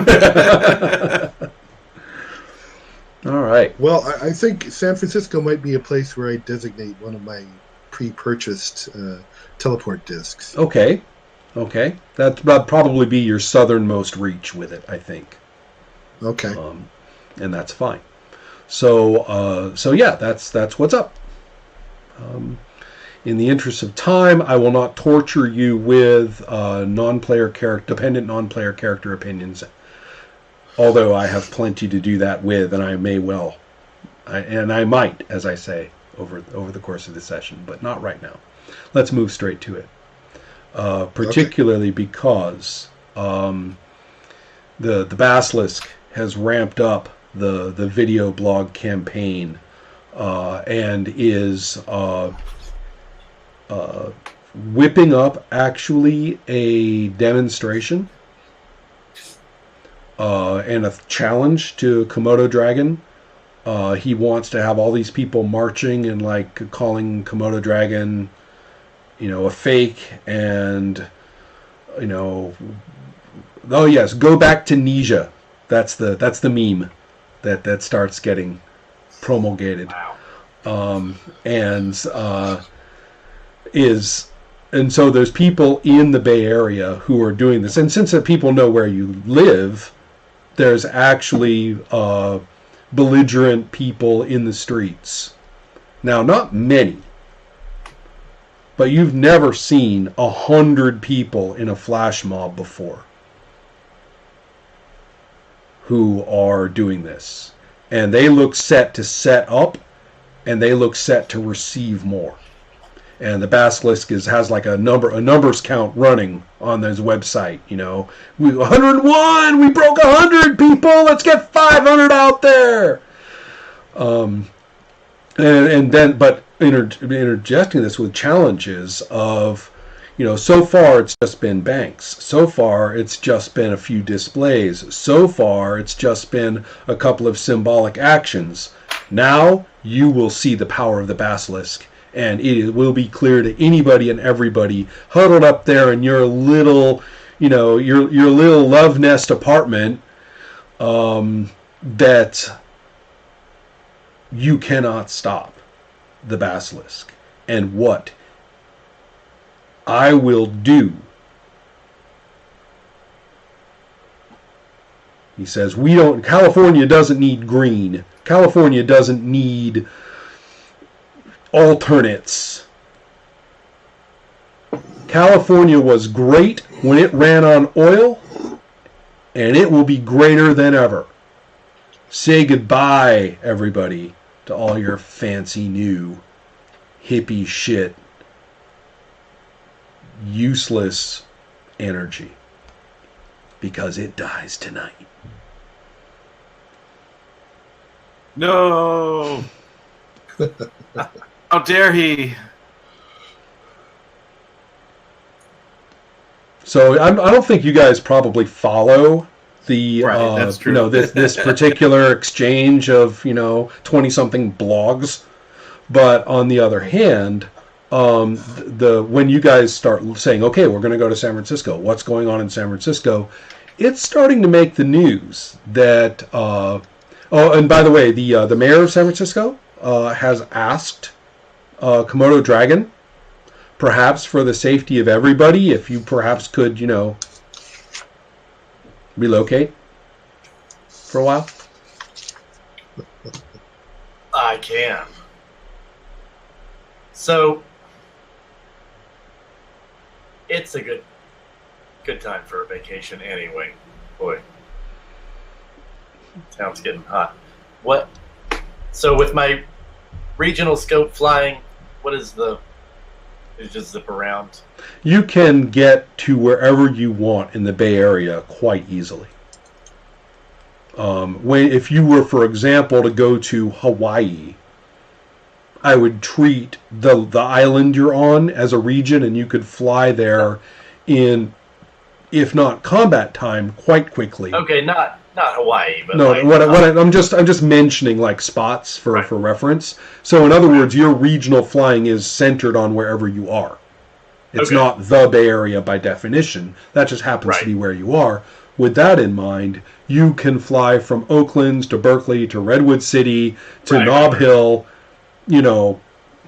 [SPEAKER 2] All right.
[SPEAKER 1] Well, I think San Francisco might be a place where I designate one of my pre-purchased teleport discs.
[SPEAKER 2] Okay. That'd probably be your southernmost reach with it, I think.
[SPEAKER 1] Okay.
[SPEAKER 2] And that's fine. So yeah, that's what's up. In the interest of time, I will not torture you with dependent non-player character opinions. Although I have plenty to do that with, and I may well, I might, as I say, over the course of the session, but not right now. Let's move straight to it. Particularly because the Basilisk has ramped up the video blog campaign and is whipping up actually a demonstration and a challenge to Komodo Dragon. He wants to have all these people marching and calling Komodo Dragon a fake, and oh yes, go back to Nisha. That's the meme that starts getting promulgated.
[SPEAKER 3] Wow.
[SPEAKER 2] And so there's people in the Bay Area who are doing this, and since the people know where you live, there's actually belligerent people in the streets. Now, not many, but you've never seen 100 people in a flash mob before who are doing this. And they look set to set up, and they look set to receive more. And the Basilisk has a numbers count running on his website. 101, we broke 100 people, let's get 500 out there. But interjecting this with challenges of, so far it's just been banks. So far it's just been a few displays. So far it's just been a couple of symbolic actions. Now you will see the power of the Basilisk, and it will be clear to anybody and everybody huddled up there in your little, your little love nest apartment, that you cannot stop the Basilisk. And what I will do, he says, California doesn't need green. California doesn't need alternates. California was great when it ran on oil, and it will be greater than ever. Say goodbye, everybody, to all your fancy new hippie shit, useless energy, because it dies tonight.
[SPEAKER 4] No. How dare he?
[SPEAKER 2] So I don't think you guys probably follow the
[SPEAKER 4] Right, that's true.
[SPEAKER 2] this particular exchange of 20-something blogs, but on the other hand, when you guys start saying, okay, we're going to go to San Francisco, what's going on in San Francisco? It's starting to make the news that and by the way, the mayor of San Francisco has asked Komodo Dragon, perhaps for the safety of everybody, if you perhaps could, relocate for a while.
[SPEAKER 3] I can. So it's a good time for a vacation anyway. Boy, town's getting hot. What? So with my regional scope flying, what is the? Is just zip around?
[SPEAKER 2] You can get to wherever you want in the Bay Area quite easily. If you were, for example, to go to Hawaii, I would treat the island you're on as a region, and you could fly there in, if not combat time, quite quickly.
[SPEAKER 3] Okay, not Hawaii, but
[SPEAKER 2] no. I'm just mentioning like spots for reference. So in other words, your regional flying is centered on wherever you are. It's not the Bay Area by definition. That just happens to be where you are. With that in mind, you can fly from Oakland to Berkeley to Redwood City to Nob Hill,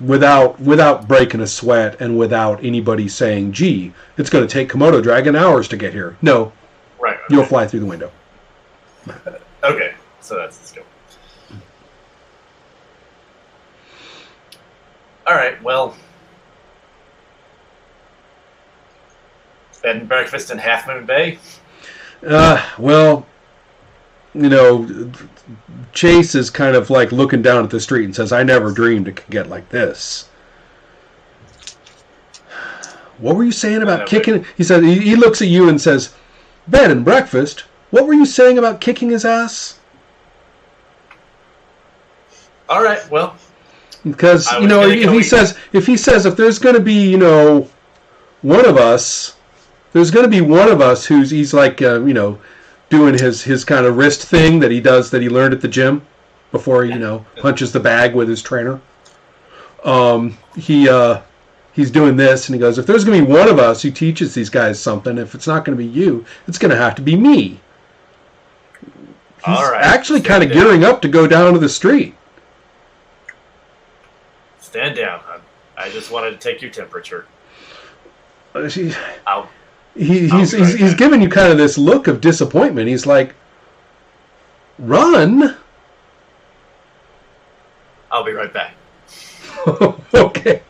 [SPEAKER 2] without breaking a sweat and without anybody saying, gee, it's going to take Komodo Dragon hours to get here. No.
[SPEAKER 3] Right.
[SPEAKER 2] You'll fly through the window.
[SPEAKER 3] Okay. So that's the scope. All right. Well, bed and breakfast in Half Moon Bay?
[SPEAKER 2] Well, Chase is kind of like looking down at the street and says, I never dreamed it could get like this. What were you saying about kicking? He said, he looks at you and says, bed and breakfast? What were you saying about kicking his ass?
[SPEAKER 3] All right, well.
[SPEAKER 2] Because, if he says if there's going to be, one of us, there's going to be one of us he's like, doing his kind of wrist thing that he does, that he learned at the gym before he, punches the bag with his trainer. He's doing this, and he goes, if there's going to be one of us who teaches these guys something, if it's not going to be you, it's going to have to be me. He's actually kind of gearing up to go down to the street.
[SPEAKER 3] Stand down, hon. I just wanted to take your temperature.
[SPEAKER 2] He's giving you kind of this look of disappointment. He's like, run.
[SPEAKER 3] I'll be right back.
[SPEAKER 2] Okay.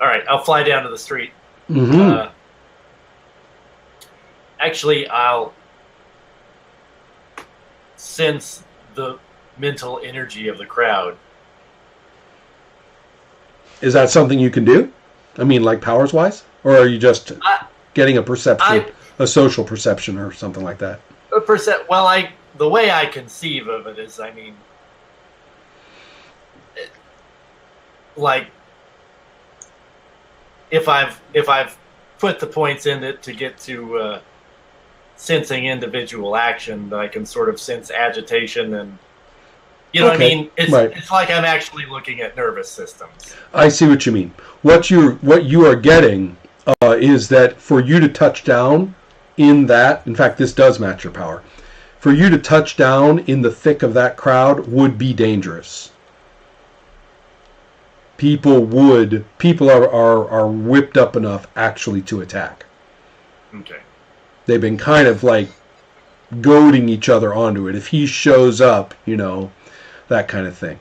[SPEAKER 3] All right, I'll fly down to the street.
[SPEAKER 2] Mm-hmm.
[SPEAKER 3] Actually, I'll sense the mental energy of the crowd.
[SPEAKER 2] Is that something you can do? I mean, like powers-wise? Or are you just getting a perception, a social perception or something like that?
[SPEAKER 3] The way I conceive of it is, if I've put the points in it to get to sensing individual action, that I can sort of sense agitation and what I mean? It's like I'm actually looking at nervous systems.
[SPEAKER 2] I see what you mean. What you are getting is that for you to touch down in that, in fact, this does match your power. For you to touch down in the thick of that crowd would be dangerous. People are whipped up enough actually to attack.
[SPEAKER 3] Okay.
[SPEAKER 2] They've been kind of like goading each other onto it. If he shows up, that kind of thing.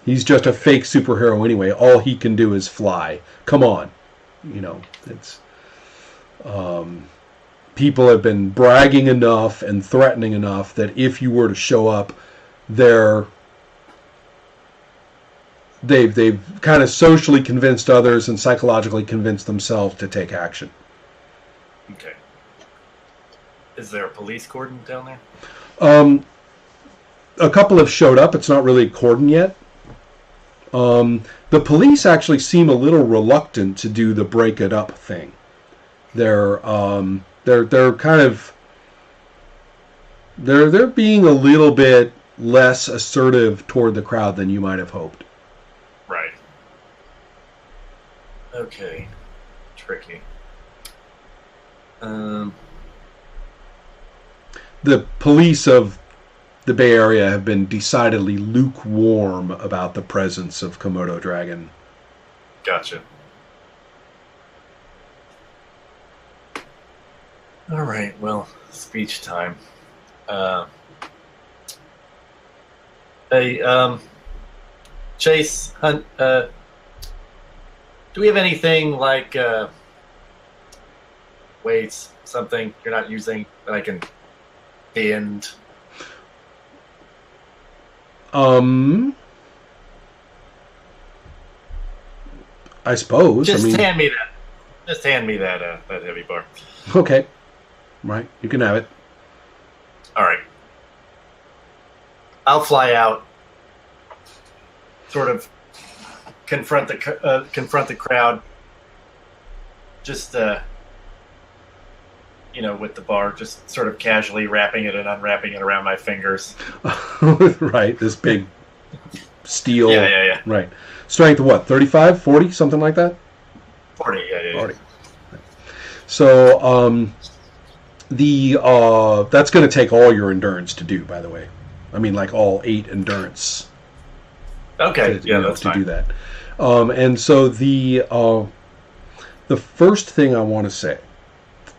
[SPEAKER 2] He's just a fake superhero anyway. All he can do is fly. Come on. It's people have been bragging enough and threatening enough that if you were to show up, they've kind of socially convinced others and psychologically convinced themselves to take action.
[SPEAKER 3] Okay. Is there a police cordon down there?
[SPEAKER 2] a couple have showed up. It's not really a cordon yet. The police actually seem a little reluctant to do the break it up thing. They're kind of they're being a little bit less assertive toward the crowd than you might have hoped.
[SPEAKER 3] Right. Okay. Tricky.
[SPEAKER 2] The police of the Bay Area have been decidedly lukewarm about the presence of Komodo dragon.
[SPEAKER 3] Gotcha. All right. Well, speech time. Hey, Chase, Hunt, do we have anything like weights, something you're not using that I can bend?
[SPEAKER 2] I suppose.
[SPEAKER 3] Just hand me that. Just hand me that that heavy bar.
[SPEAKER 2] Okay. Right. You can have it.
[SPEAKER 3] All right. I'll fly out. Sort of confront the crowd. Just with the bar, just sort of casually wrapping it and unwrapping it around my fingers.
[SPEAKER 2] Right. This big steel.
[SPEAKER 3] Yeah.
[SPEAKER 2] Right. Strength of what? 35, 40, something like that?
[SPEAKER 3] 40. Yeah.
[SPEAKER 2] 40. So that's going to take all your endurance to do, by the way. I mean, like all 8 endurance.
[SPEAKER 3] Okay,
[SPEAKER 2] that's fine. To do that. And so the first thing I want to say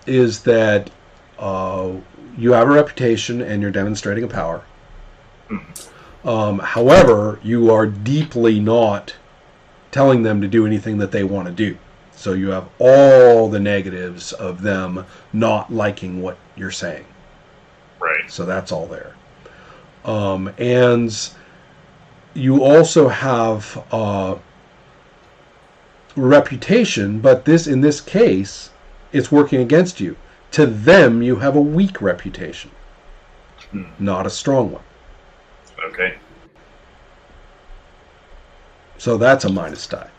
[SPEAKER 2] is that you have a reputation and you're demonstrating a power. However, you are deeply not telling them to do anything that they want to do. So you have all the negatives of them not liking what you're saying.
[SPEAKER 3] Right.
[SPEAKER 2] So that's all there. And you also have reputation, but in this case, it's working against you. To them, you have a weak reputation, not a strong one.
[SPEAKER 3] Okay.
[SPEAKER 2] So that's a minus die.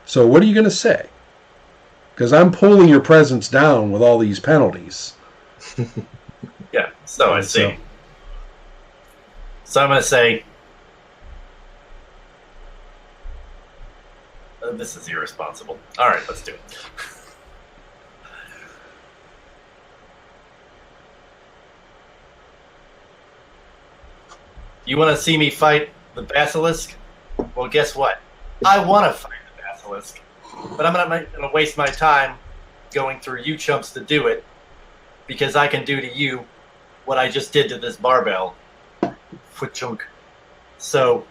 [SPEAKER 2] So what are you going to say? Because I'm pulling your presence down with all these penalties.
[SPEAKER 3] Yeah, so I see. So I'm going to say, this is irresponsible. All right, let's do it. You want to see me fight the basilisk? Well, guess what? I want to fight the basilisk, but I'm not going to waste my time going through you chumps to do it, because I can do to you what I just did to this barbell. Foot chunk. So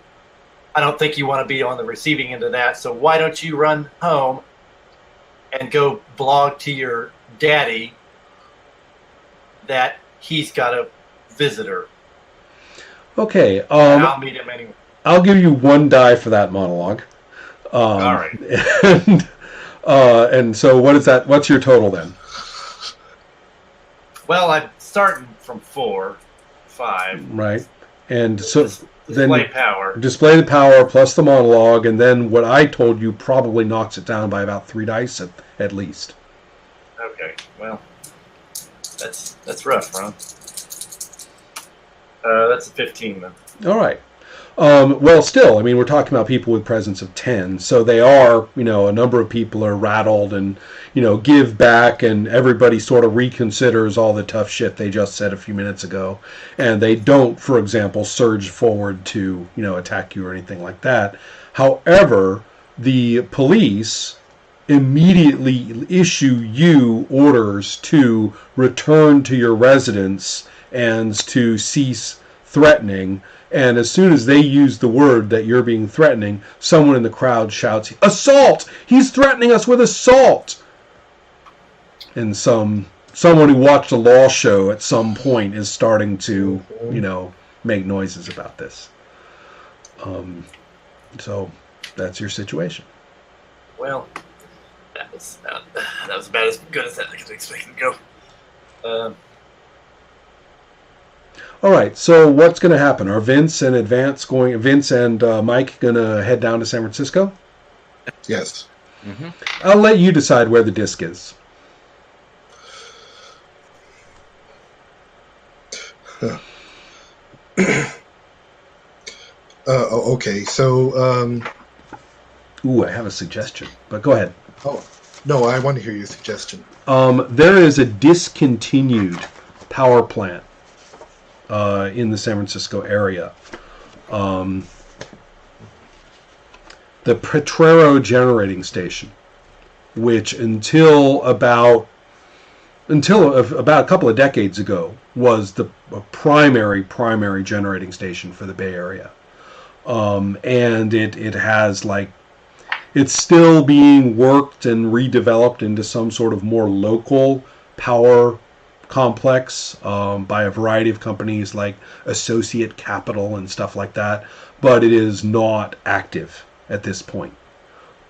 [SPEAKER 3] I don't think you want to be on the receiving end of that. So why don't you run home and go blog to your daddy that he's got a visitor.
[SPEAKER 2] Okay.
[SPEAKER 3] And I'll meet him anyway.
[SPEAKER 2] I'll give you 1 die for that monologue.
[SPEAKER 3] All right.
[SPEAKER 2] And so what is that? What's your total then?
[SPEAKER 3] Well, I'm starting from 4, 5.
[SPEAKER 2] Right. And so
[SPEAKER 3] display power.
[SPEAKER 2] Display the power plus the monologue, and then what I told you probably knocks it down by about 3 dice at least.
[SPEAKER 3] Okay. Well, that's rough, Ron. That's a 15 then.
[SPEAKER 2] All right. Well, still, I mean, we're talking about people with presence of 10, so they are, a number of people are rattled and, give back, and everybody sort of reconsiders all the tough shit they just said a few minutes ago, and they don't, for example, surge forward to, attack you or anything like that. However, the police immediately issue you orders to return to your residence and to cease threatening. And as soon as they use the word that you're being threatening, someone in the crowd shouts, "Assault! He's threatening us with assault!" And someone who watched a law show at some point is starting to, make noises about this. So that's your situation.
[SPEAKER 3] Well, that was about as good as I could expect it to go.
[SPEAKER 2] All right. So what's going to happen? Are Vince and Mike going to head down to San Francisco?
[SPEAKER 1] Yes.
[SPEAKER 4] Mm-hmm.
[SPEAKER 2] I'll let you decide where the disc is.
[SPEAKER 1] Okay, so
[SPEAKER 2] Ooh, I have a suggestion, but go ahead.
[SPEAKER 1] oh no, I want to hear your suggestion.
[SPEAKER 2] There is a discontinued power plant in the San Francisco area. The Potrero Generating Station, which until about a couple of decades ago was the primary generating station for the Bay Area. And it has it's still being worked and redeveloped into some sort of more local power complex by a variety of companies like Associate Capital and stuff like that, but it is not active at this point.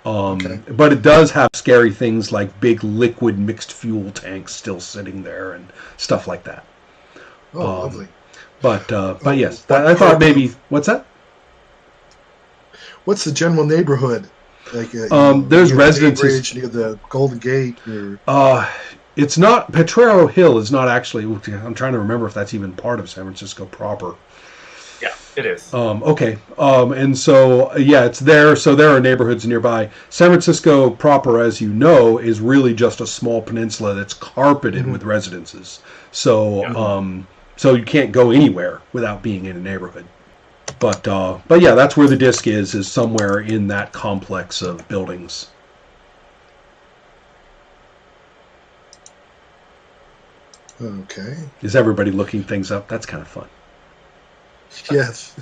[SPEAKER 2] Okay. But it does have scary things like big liquid mixed fuel tanks still sitting there and stuff like that.
[SPEAKER 1] Oh, lovely.
[SPEAKER 2] But yes, I thought maybe... What's that?
[SPEAKER 1] What's the general neighborhood?
[SPEAKER 2] There's residences
[SPEAKER 1] near the Golden Gate. Or...
[SPEAKER 2] it's not... Potrero Hill is not actually... I'm trying to remember if that's even part of San Francisco proper.
[SPEAKER 3] Yeah, it is.
[SPEAKER 2] Okay. And so, yeah, it's there. So there are neighborhoods nearby. San Francisco proper, as you know, is really just a small peninsula that's carpeted with residences. So, so you can't go anywhere without being in a neighborhood. But yeah, that's where the disc is somewhere in that complex of buildings.
[SPEAKER 1] Okay.
[SPEAKER 2] Is everybody looking things up? That's kind of fun.
[SPEAKER 1] Yes.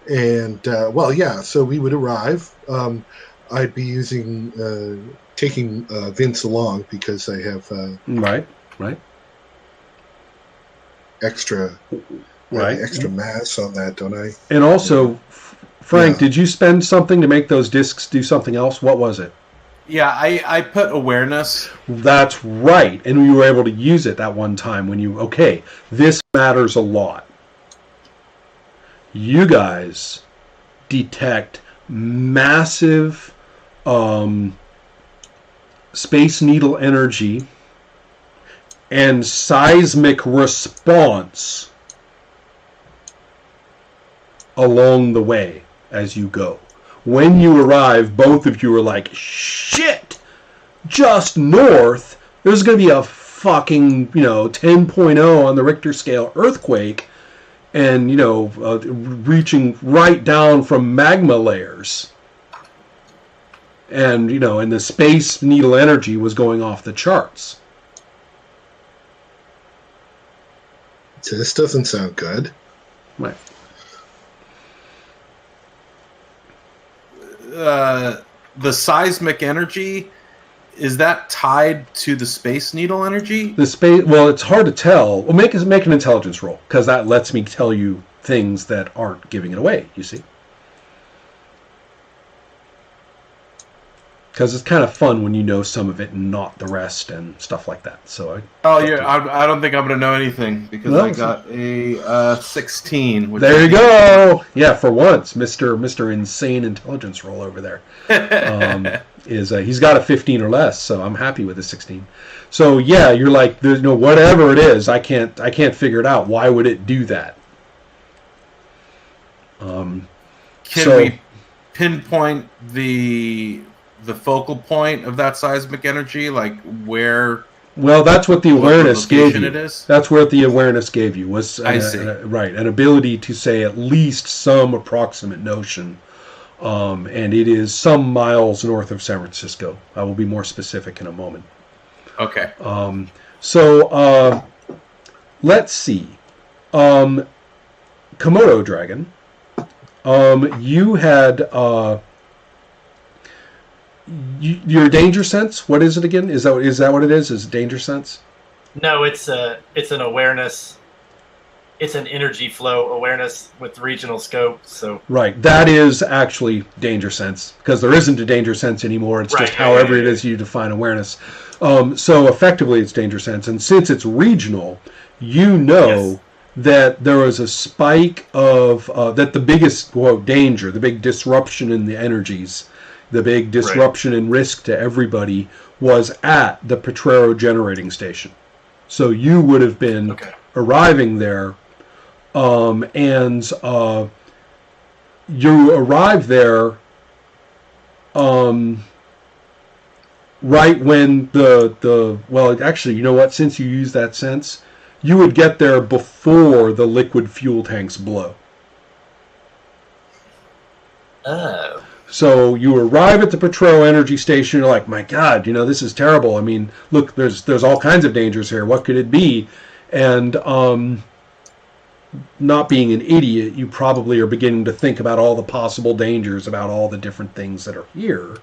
[SPEAKER 1] And well, yeah. So we would arrive. I'd be taking Vince along because I have
[SPEAKER 2] right
[SPEAKER 1] extra mass on that, don't I?
[SPEAKER 2] And also, Frank, did you spend something to make those discs do something else? What was it?
[SPEAKER 4] Yeah, I put awareness.
[SPEAKER 2] That's right. And you were able to use it that one time when this matters a lot. You guys detect massive Space Needle energy and seismic response along the way as you go. When you arrive, both of you are like, shit, just north, there's going to be a fucking, 10.0 on the Richter scale earthquake and, reaching right down from magma layers. And, and the Space Needle energy was going off the charts.
[SPEAKER 1] So this doesn't sound good.
[SPEAKER 2] Right.
[SPEAKER 4] The seismic energy, is that tied to the Space Needle energy?
[SPEAKER 2] Well, it's hard to tell. Well, make an intelligence roll, because that lets me tell you things that aren't giving it away, you see. Because it's kind of fun when you know some of it and not the rest and stuff like that. So
[SPEAKER 4] I don't think I'm going to know anything because I got a 16.
[SPEAKER 2] There you go. Yeah, for once, Mr. Insane Intelligence roll over there he's got a 15 or less. So I'm happy with a 16. So yeah, you're like, there's whatever it is, I can't figure it out. Why would it do that?
[SPEAKER 4] Can we pinpoint the focal point of that seismic energy, like where?
[SPEAKER 2] Well, that's what the awareness gave you.
[SPEAKER 4] It is?
[SPEAKER 2] That's what the awareness gave you was an ability to say at least some approximate notion, and it is some miles north of San Francisco. I will be more specific in a moment.
[SPEAKER 4] Okay.
[SPEAKER 2] So let's see, Komodo Dragon. You had. Your danger sense? What is it again? Is that what it is? Is it danger sense?
[SPEAKER 3] No, it's an awareness it's an energy flow awareness with regional scope. So
[SPEAKER 2] right, that is actually danger sense, because there isn't a danger sense anymore. It's just however it is you define awareness. So effectively, it's danger sense, and since it's regional, that there was a spike of that the biggest danger, the big disruption in the energies, the big disruption and risk to everybody was at the Potrero generating station. So you would have been arriving there, and you arrived there right when actually, you know what? Since you use that sense, you would get there before the liquid fuel tanks blow.
[SPEAKER 3] Oh.
[SPEAKER 2] So you arrive at the Potrero energy station, you're like, my God, this is terrible. I mean, look, there's all kinds of dangers here. What could it be? And not being an idiot, you probably are beginning to think about all the possible dangers, about all the different things that are here,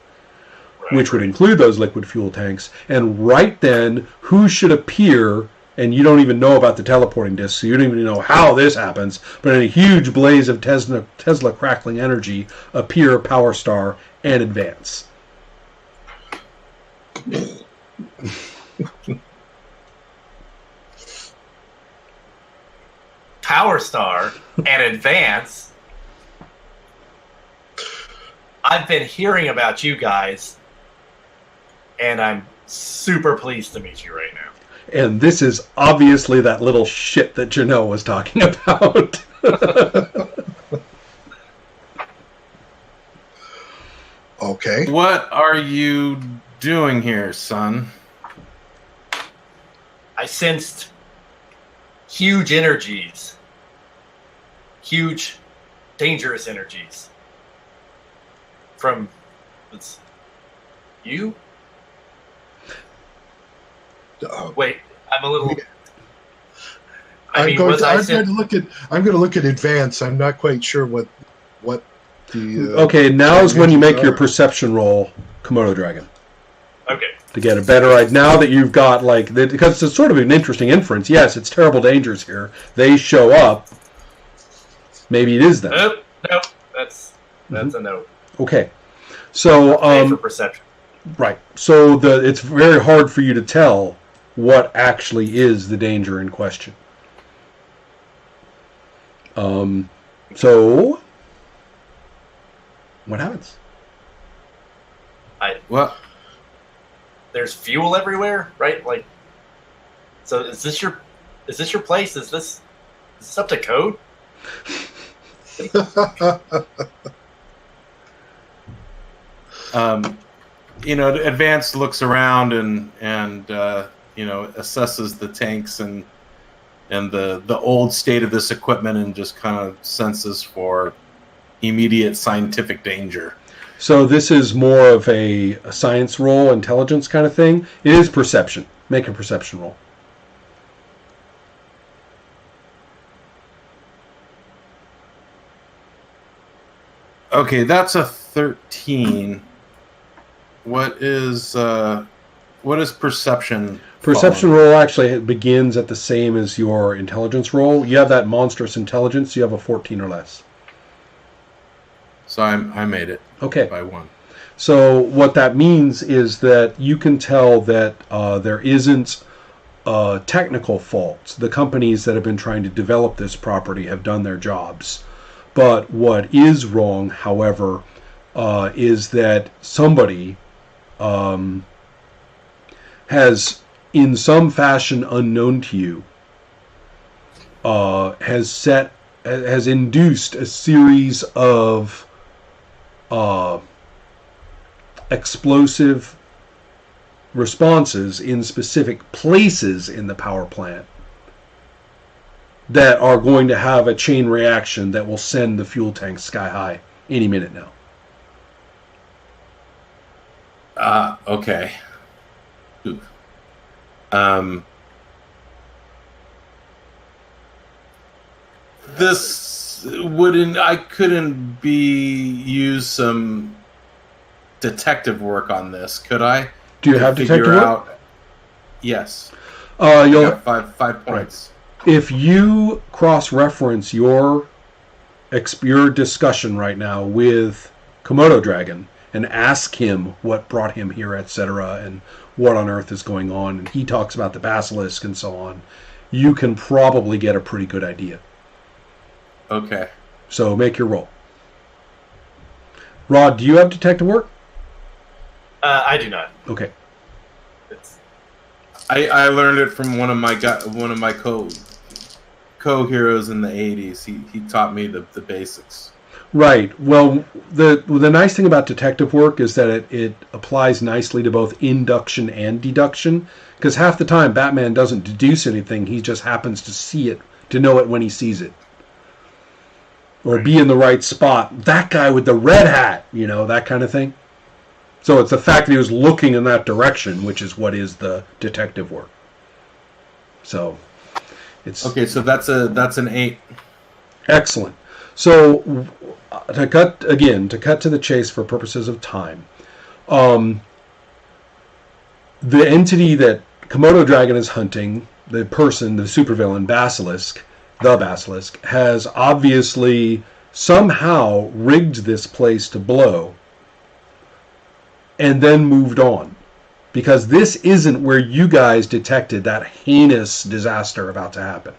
[SPEAKER 2] which would include those liquid fuel tanks. And right then, who should appear? And you don't even know about the teleporting disc, so you don't even know how this happens. But in a huge blaze of Tesla crackling energy, appear Power Star and Advance.
[SPEAKER 3] Power Star and Advance. I've been hearing about you guys, and I'm super pleased to meet you right now.
[SPEAKER 2] And this is obviously that little shit that Janelle was talking about.
[SPEAKER 1] Okay.
[SPEAKER 4] What are you doing here, son?
[SPEAKER 3] I sensed huge energies. Huge, dangerous energies. From... you? Wait, I'm a little...
[SPEAKER 1] I'm going to look at Advance. I'm not quite sure what the...
[SPEAKER 2] okay, now is when you make your perception roll, Komodo Dragon.
[SPEAKER 3] Okay.
[SPEAKER 2] To get a better idea. Now that you've got, because it's sort of an interesting inference. Yes, it's terrible dangers here. They show up. Maybe it is them.
[SPEAKER 3] Nope. That's a no.
[SPEAKER 2] Okay. So...
[SPEAKER 3] for perception.
[SPEAKER 2] Right. So it's very hard for you to tell what actually is the danger in question. So what happens?
[SPEAKER 3] There's fuel everywhere, right? So is this your place? Is this up to code?
[SPEAKER 4] Advance looks around and assesses the tanks and the old state of this equipment and just kind of senses for immediate scientific danger.
[SPEAKER 2] So this is more of a science roll, intelligence kind of thing. It is perception. Make a perception roll.
[SPEAKER 4] Okay, that's a 13. What is perception?
[SPEAKER 2] Perception roll actually begins at the same as your intelligence roll. You have that monstrous intelligence. You have a 14 or less.
[SPEAKER 4] So I made it.
[SPEAKER 2] Okay.
[SPEAKER 4] By 1.
[SPEAKER 2] So what that means is that you can tell that there isn't technical faults. The companies that have been trying to develop this property have done their jobs. But what is wrong, however, is that somebody has, in some fashion unknown to you, has induced a series of explosive responses in specific places in the power plant that are going to have a chain reaction that will send the fuel tank sky high any minute now.
[SPEAKER 4] Okay. This couldn't use some detective work on this, could I?
[SPEAKER 2] Do you have detective work?
[SPEAKER 4] Yes.
[SPEAKER 2] You'll
[SPEAKER 4] five points.
[SPEAKER 2] If you cross-reference your discussion right now with Komodo Dragon and ask him what brought him here, etc., and what on earth is going on, and he talks about the basilisk and so on, you can probably get a pretty good idea.
[SPEAKER 4] Okay.
[SPEAKER 2] So make your roll. Rod, do you have detective work?
[SPEAKER 3] I do not.
[SPEAKER 2] Okay.
[SPEAKER 4] I learned it from one of my co-heroes in the 80s. He taught me the basics.
[SPEAKER 2] Right. Well, the nice thing about detective work is that it applies nicely to both induction and deduction, because half the time Batman doesn't deduce anything, he just happens to see it, to know it when he sees it. Or be in the right spot. That guy with the red hat, that kind of thing. So it's the fact that he was looking in that direction, which is what is the detective work. So it's
[SPEAKER 4] okay. So that's an 8.
[SPEAKER 2] Excellent. So to cut to the chase for purposes of time, the entity that Komodo Dragon is hunting, the person, the supervillain the Basilisk, has obviously somehow rigged this place to blow and then moved on. Because this isn't where you guys detected that heinous disaster about to happen.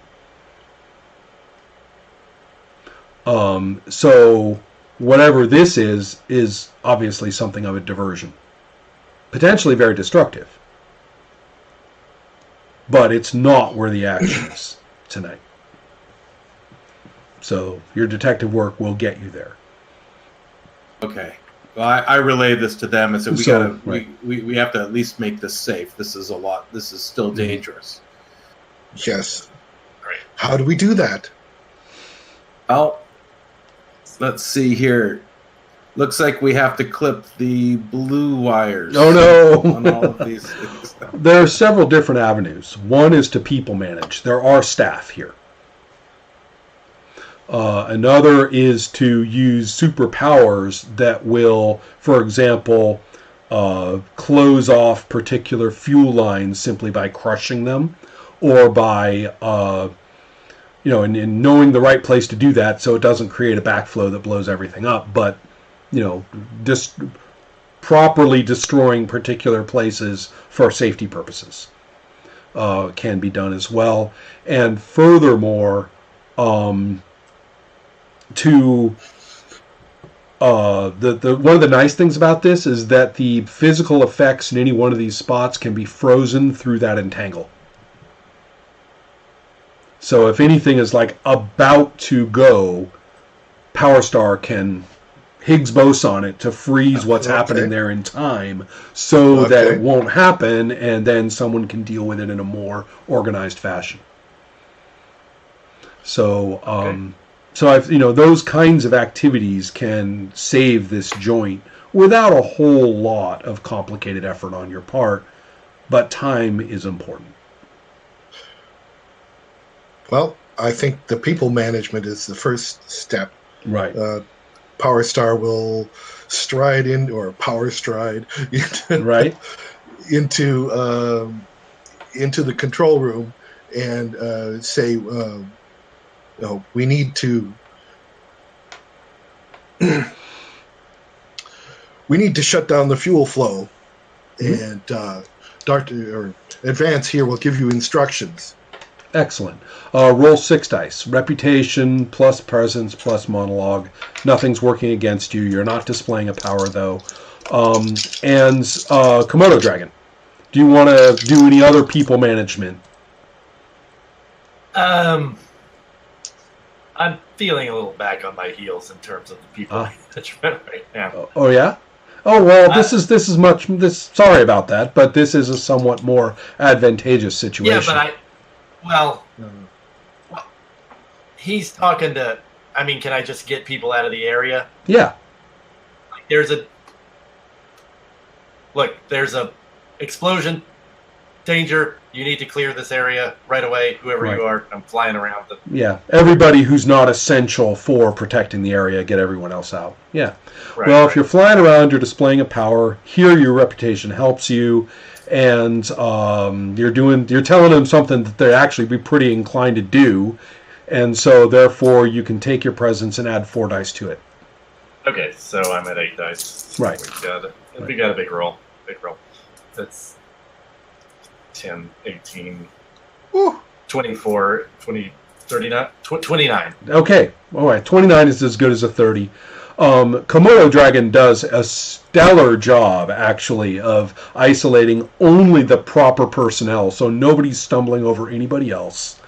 [SPEAKER 2] So whatever this is obviously something of a diversion. Potentially very destructive. But it's not where the action is tonight. So your detective work will get you there.
[SPEAKER 4] Okay. Well, I relayed this to them and said we have to at least make this safe. This is a lot. This is still dangerous.
[SPEAKER 1] Yes. Right. How do we do that?
[SPEAKER 4] Well, let's see here. Looks like we have to clip the blue wires.
[SPEAKER 2] Oh no!
[SPEAKER 4] On all of these things.
[SPEAKER 2] There are several different avenues. One is to people manage. There are staff here. Another is to use superpowers that will, for example, close off particular fuel lines simply by crushing them, or by, in knowing the right place to do that so it doesn't create a backflow that blows everything up, but, just properly destroying particular places for safety purposes can be done as well. And furthermore, one of the nice things about this is that the physical effects in any one of these spots can be frozen through that entangle. So if anything is like about to go, Power Star can Higgs boson it to freeze what's happening there in time so that it won't happen, and then someone can deal with it in a more organized fashion. So So I've those kinds of activities can save this joint without a whole lot of complicated effort on your part, but time is important.
[SPEAKER 1] Well, I think the people management is the first step.
[SPEAKER 2] Right.
[SPEAKER 1] Power Star will stride in, or power stride
[SPEAKER 2] right
[SPEAKER 1] into the control room and say, we need to shut down the fuel flow, and Advance here will give you instructions.
[SPEAKER 2] Excellent. Roll 6 dice. Reputation plus presence plus monologue. Nothing's working against you. You're not displaying a power, though. And Komodo Dragon. Do you want to do any other people management?
[SPEAKER 3] I'm feeling a little back on my heels in terms of the people management right now.
[SPEAKER 2] Oh yeah? Oh well, this is sorry about that, but this is a somewhat more advantageous situation.
[SPEAKER 3] Yeah, but he's talking to. I mean, can I just get people out of the area?
[SPEAKER 2] Yeah.
[SPEAKER 3] There's a explosion. danger, you need to clear this area right away, whoever you are. I'm flying around.
[SPEAKER 2] Yeah, everybody who's not essential for protecting the area, get everyone else out. Yeah.
[SPEAKER 3] Right,
[SPEAKER 2] well, if you're flying around, you're displaying a power, here your reputation helps you, and you're telling them something that they'd actually be pretty inclined to do, and so therefore you can take your presence and add 4 dice to it.
[SPEAKER 3] Okay, so I'm at 8 dice.
[SPEAKER 2] Right.
[SPEAKER 3] We got a big roll. That's 10, 18,
[SPEAKER 1] Woo.
[SPEAKER 3] 24, 20, 39, 29.
[SPEAKER 2] Okay, all right. 29 is as good as a 30. Komodo Dragon does a stellar job, actually, of isolating only the proper personnel, so nobody's stumbling over anybody else.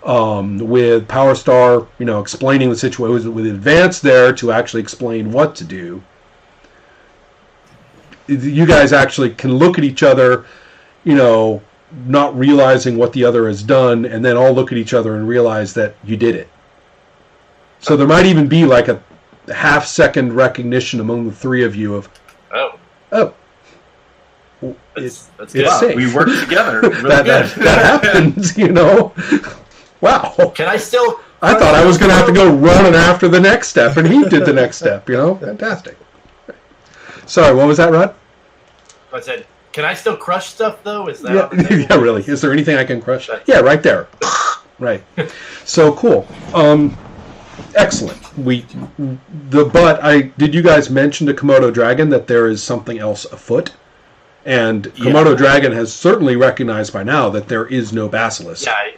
[SPEAKER 2] With Power Star, explaining the situation, with Advance there to actually explain what to do. You guys actually can look at each other, not realizing what the other has done, and then all look at each other and realize that you did it. So there might even be like a half-second recognition among the 3 of you of,
[SPEAKER 3] that's
[SPEAKER 2] it's
[SPEAKER 3] good.
[SPEAKER 2] safe.
[SPEAKER 5] We work together. Really
[SPEAKER 2] that happens, Wow.
[SPEAKER 3] Can I still?
[SPEAKER 2] I thought I was going to have to go running after the next step, and he did the next step, Fantastic. Sorry, what was that, Rod?
[SPEAKER 3] I said, can I still crush stuff, though? Is that
[SPEAKER 2] Yeah, really. Is there anything I can crush? Yeah, right there. Right. So, cool. Excellent. Did you guys mention to Komodo Dragon that there is something else afoot? And Komodo Dragon has certainly recognized by now that there is no basilisk.
[SPEAKER 3] Yeah.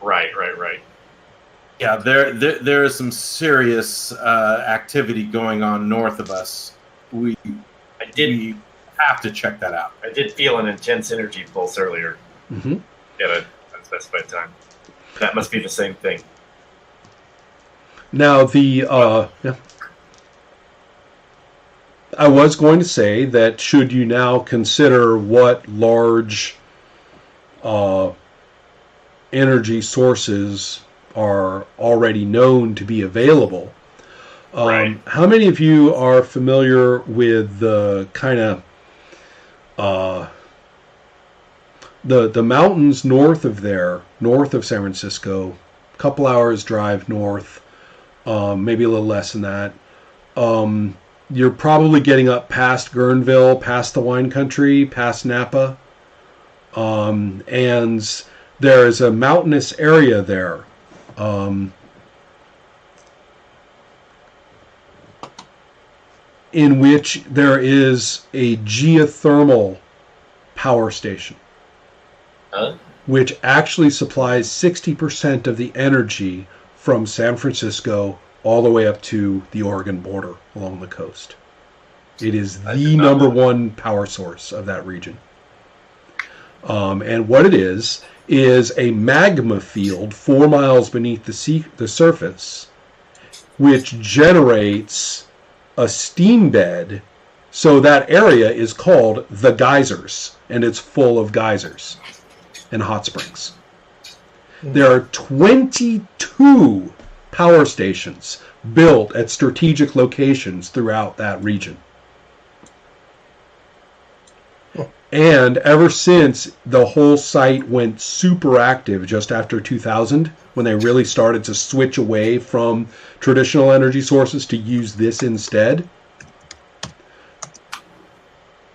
[SPEAKER 3] Right.
[SPEAKER 5] Yeah, there is some serious activity going on north of us. We have to check that out.
[SPEAKER 3] I did feel an intense energy pulse earlier.
[SPEAKER 2] Mm-hmm.
[SPEAKER 3] At a unspecified time. That must be the same thing.
[SPEAKER 2] Now, I was going to say that should you now consider what large energy sources are already known to be available,
[SPEAKER 3] Right.
[SPEAKER 2] How many of you are familiar with the kind of the mountains north of San Francisco, a couple hours drive north, maybe a little less than that. You're probably getting up past Guerneville, past the wine country, past Napa, and there is a mountainous area there. In which there is a geothermal power station, which actually supplies 60% of the energy from San Francisco all the way up to the Oregon border along the coast. It is the number one power source of that region. And what it is a magma field 4 miles beneath the surface, which generates a steam bed, so that area is called the geysers, and it's full of geysers and hot springs. There are 22 power stations built at strategic locations throughout that region. And ever since the whole site went super active just after 2000, when they really started to switch away from traditional energy sources to use this instead,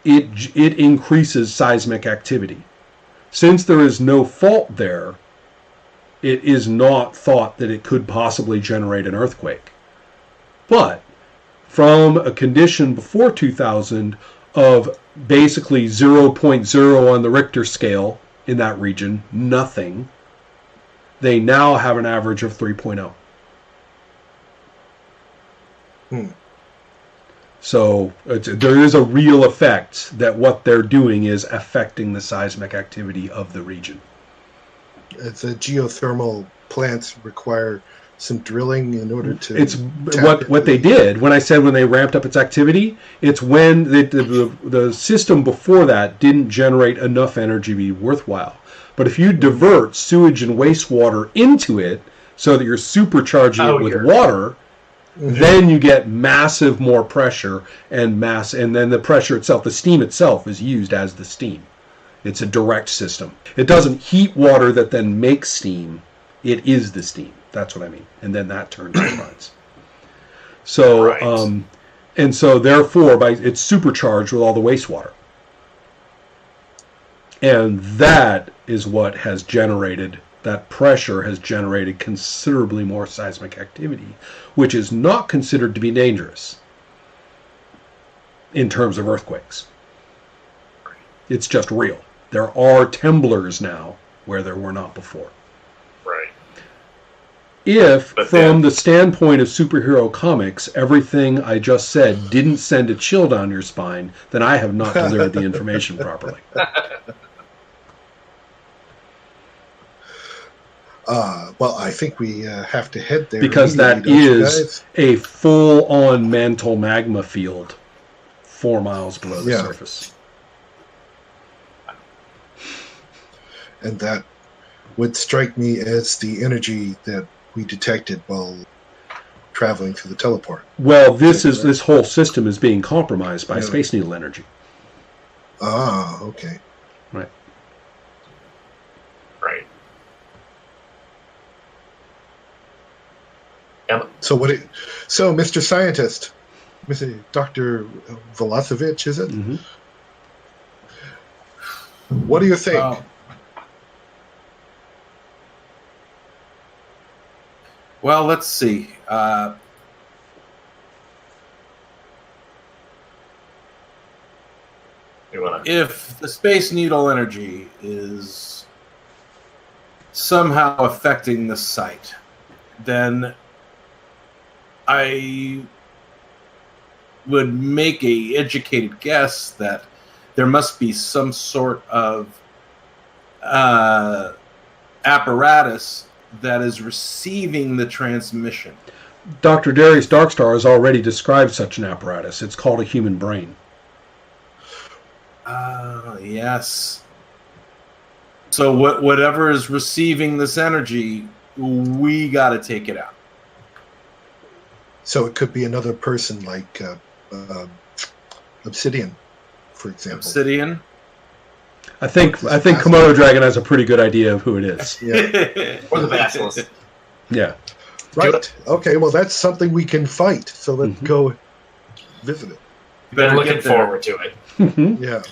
[SPEAKER 2] it increases seismic activity. Since there is no fault there, it is not thought that it could possibly generate an earthquake. But from a condition before 2000 of basically 0.0 on the Richter scale in that region, nothing, they now have an average of 3.0. So there is a real effect that what they're doing is affecting the seismic activity of the region.
[SPEAKER 1] The geothermal plants require some drilling in order to...
[SPEAKER 2] It's what they did, when I said when they ramped up its activity, it's when the system before that didn't generate enough energy to be worthwhile. But if you divert sewage and wastewater into it so that you're supercharging it with water, Then you get massive more pressure and then the pressure itself, the steam itself, is used as the steam. It's a direct system. It doesn't heat water that then makes steam. It is the steam. That's what I mean. And then that turns turbines. So,
[SPEAKER 3] Right.
[SPEAKER 2] And so therefore, it's supercharged with all the wastewater. And that is what has generated, that pressure has generated considerably more seismic activity, which is not considered to be dangerous in terms of earthquakes. It's just real. There are temblors now where there were not before.
[SPEAKER 3] Right.
[SPEAKER 2] If,
[SPEAKER 3] But
[SPEAKER 2] from
[SPEAKER 3] then-
[SPEAKER 2] the standpoint of superhero comics, everything I just said didn't send a chill down your spine, then I have not delivered the information properly.
[SPEAKER 1] Well, I think we have to head there.
[SPEAKER 2] Because that
[SPEAKER 1] immediately, don't you
[SPEAKER 2] is
[SPEAKER 1] guys?
[SPEAKER 2] a full-on mantle magma field 4 miles below the
[SPEAKER 1] Yeah.
[SPEAKER 2] surface.
[SPEAKER 1] And that would strike me as the energy that we detected while traveling through the teleport.
[SPEAKER 2] Well, this whole system is being compromised by
[SPEAKER 1] Yeah.
[SPEAKER 2] Space Needle energy.
[SPEAKER 1] Ah, okay.
[SPEAKER 2] Right.
[SPEAKER 3] Right. Yep.
[SPEAKER 1] So Mr. Scientist, Mr. Dr. Velasovich, is it?
[SPEAKER 2] Mm-hmm.
[SPEAKER 1] What do you think?
[SPEAKER 5] Well, let's see.
[SPEAKER 3] You wanna?
[SPEAKER 5] If the Space Needle energy is somehow affecting the site, then I would make a educated guess that there must be some sort of apparatus that is receiving the transmission.
[SPEAKER 2] Dr. Darius Darkstar has already described such an apparatus. It's called a human brain.
[SPEAKER 5] Yes. So whatever is receiving this energy, we got to take it out.
[SPEAKER 1] So it could be another person like Obsidian, for example.
[SPEAKER 5] Obsidian.
[SPEAKER 2] I think Komodo Dragon has a pretty good idea of who it is.
[SPEAKER 1] Yeah.
[SPEAKER 3] Or the basilisk.
[SPEAKER 2] Yeah.
[SPEAKER 1] Right. Okay, well, that's something we can fight. So let's go visit it.
[SPEAKER 3] Been looking forward to it.
[SPEAKER 2] Mhm.
[SPEAKER 1] Yeah.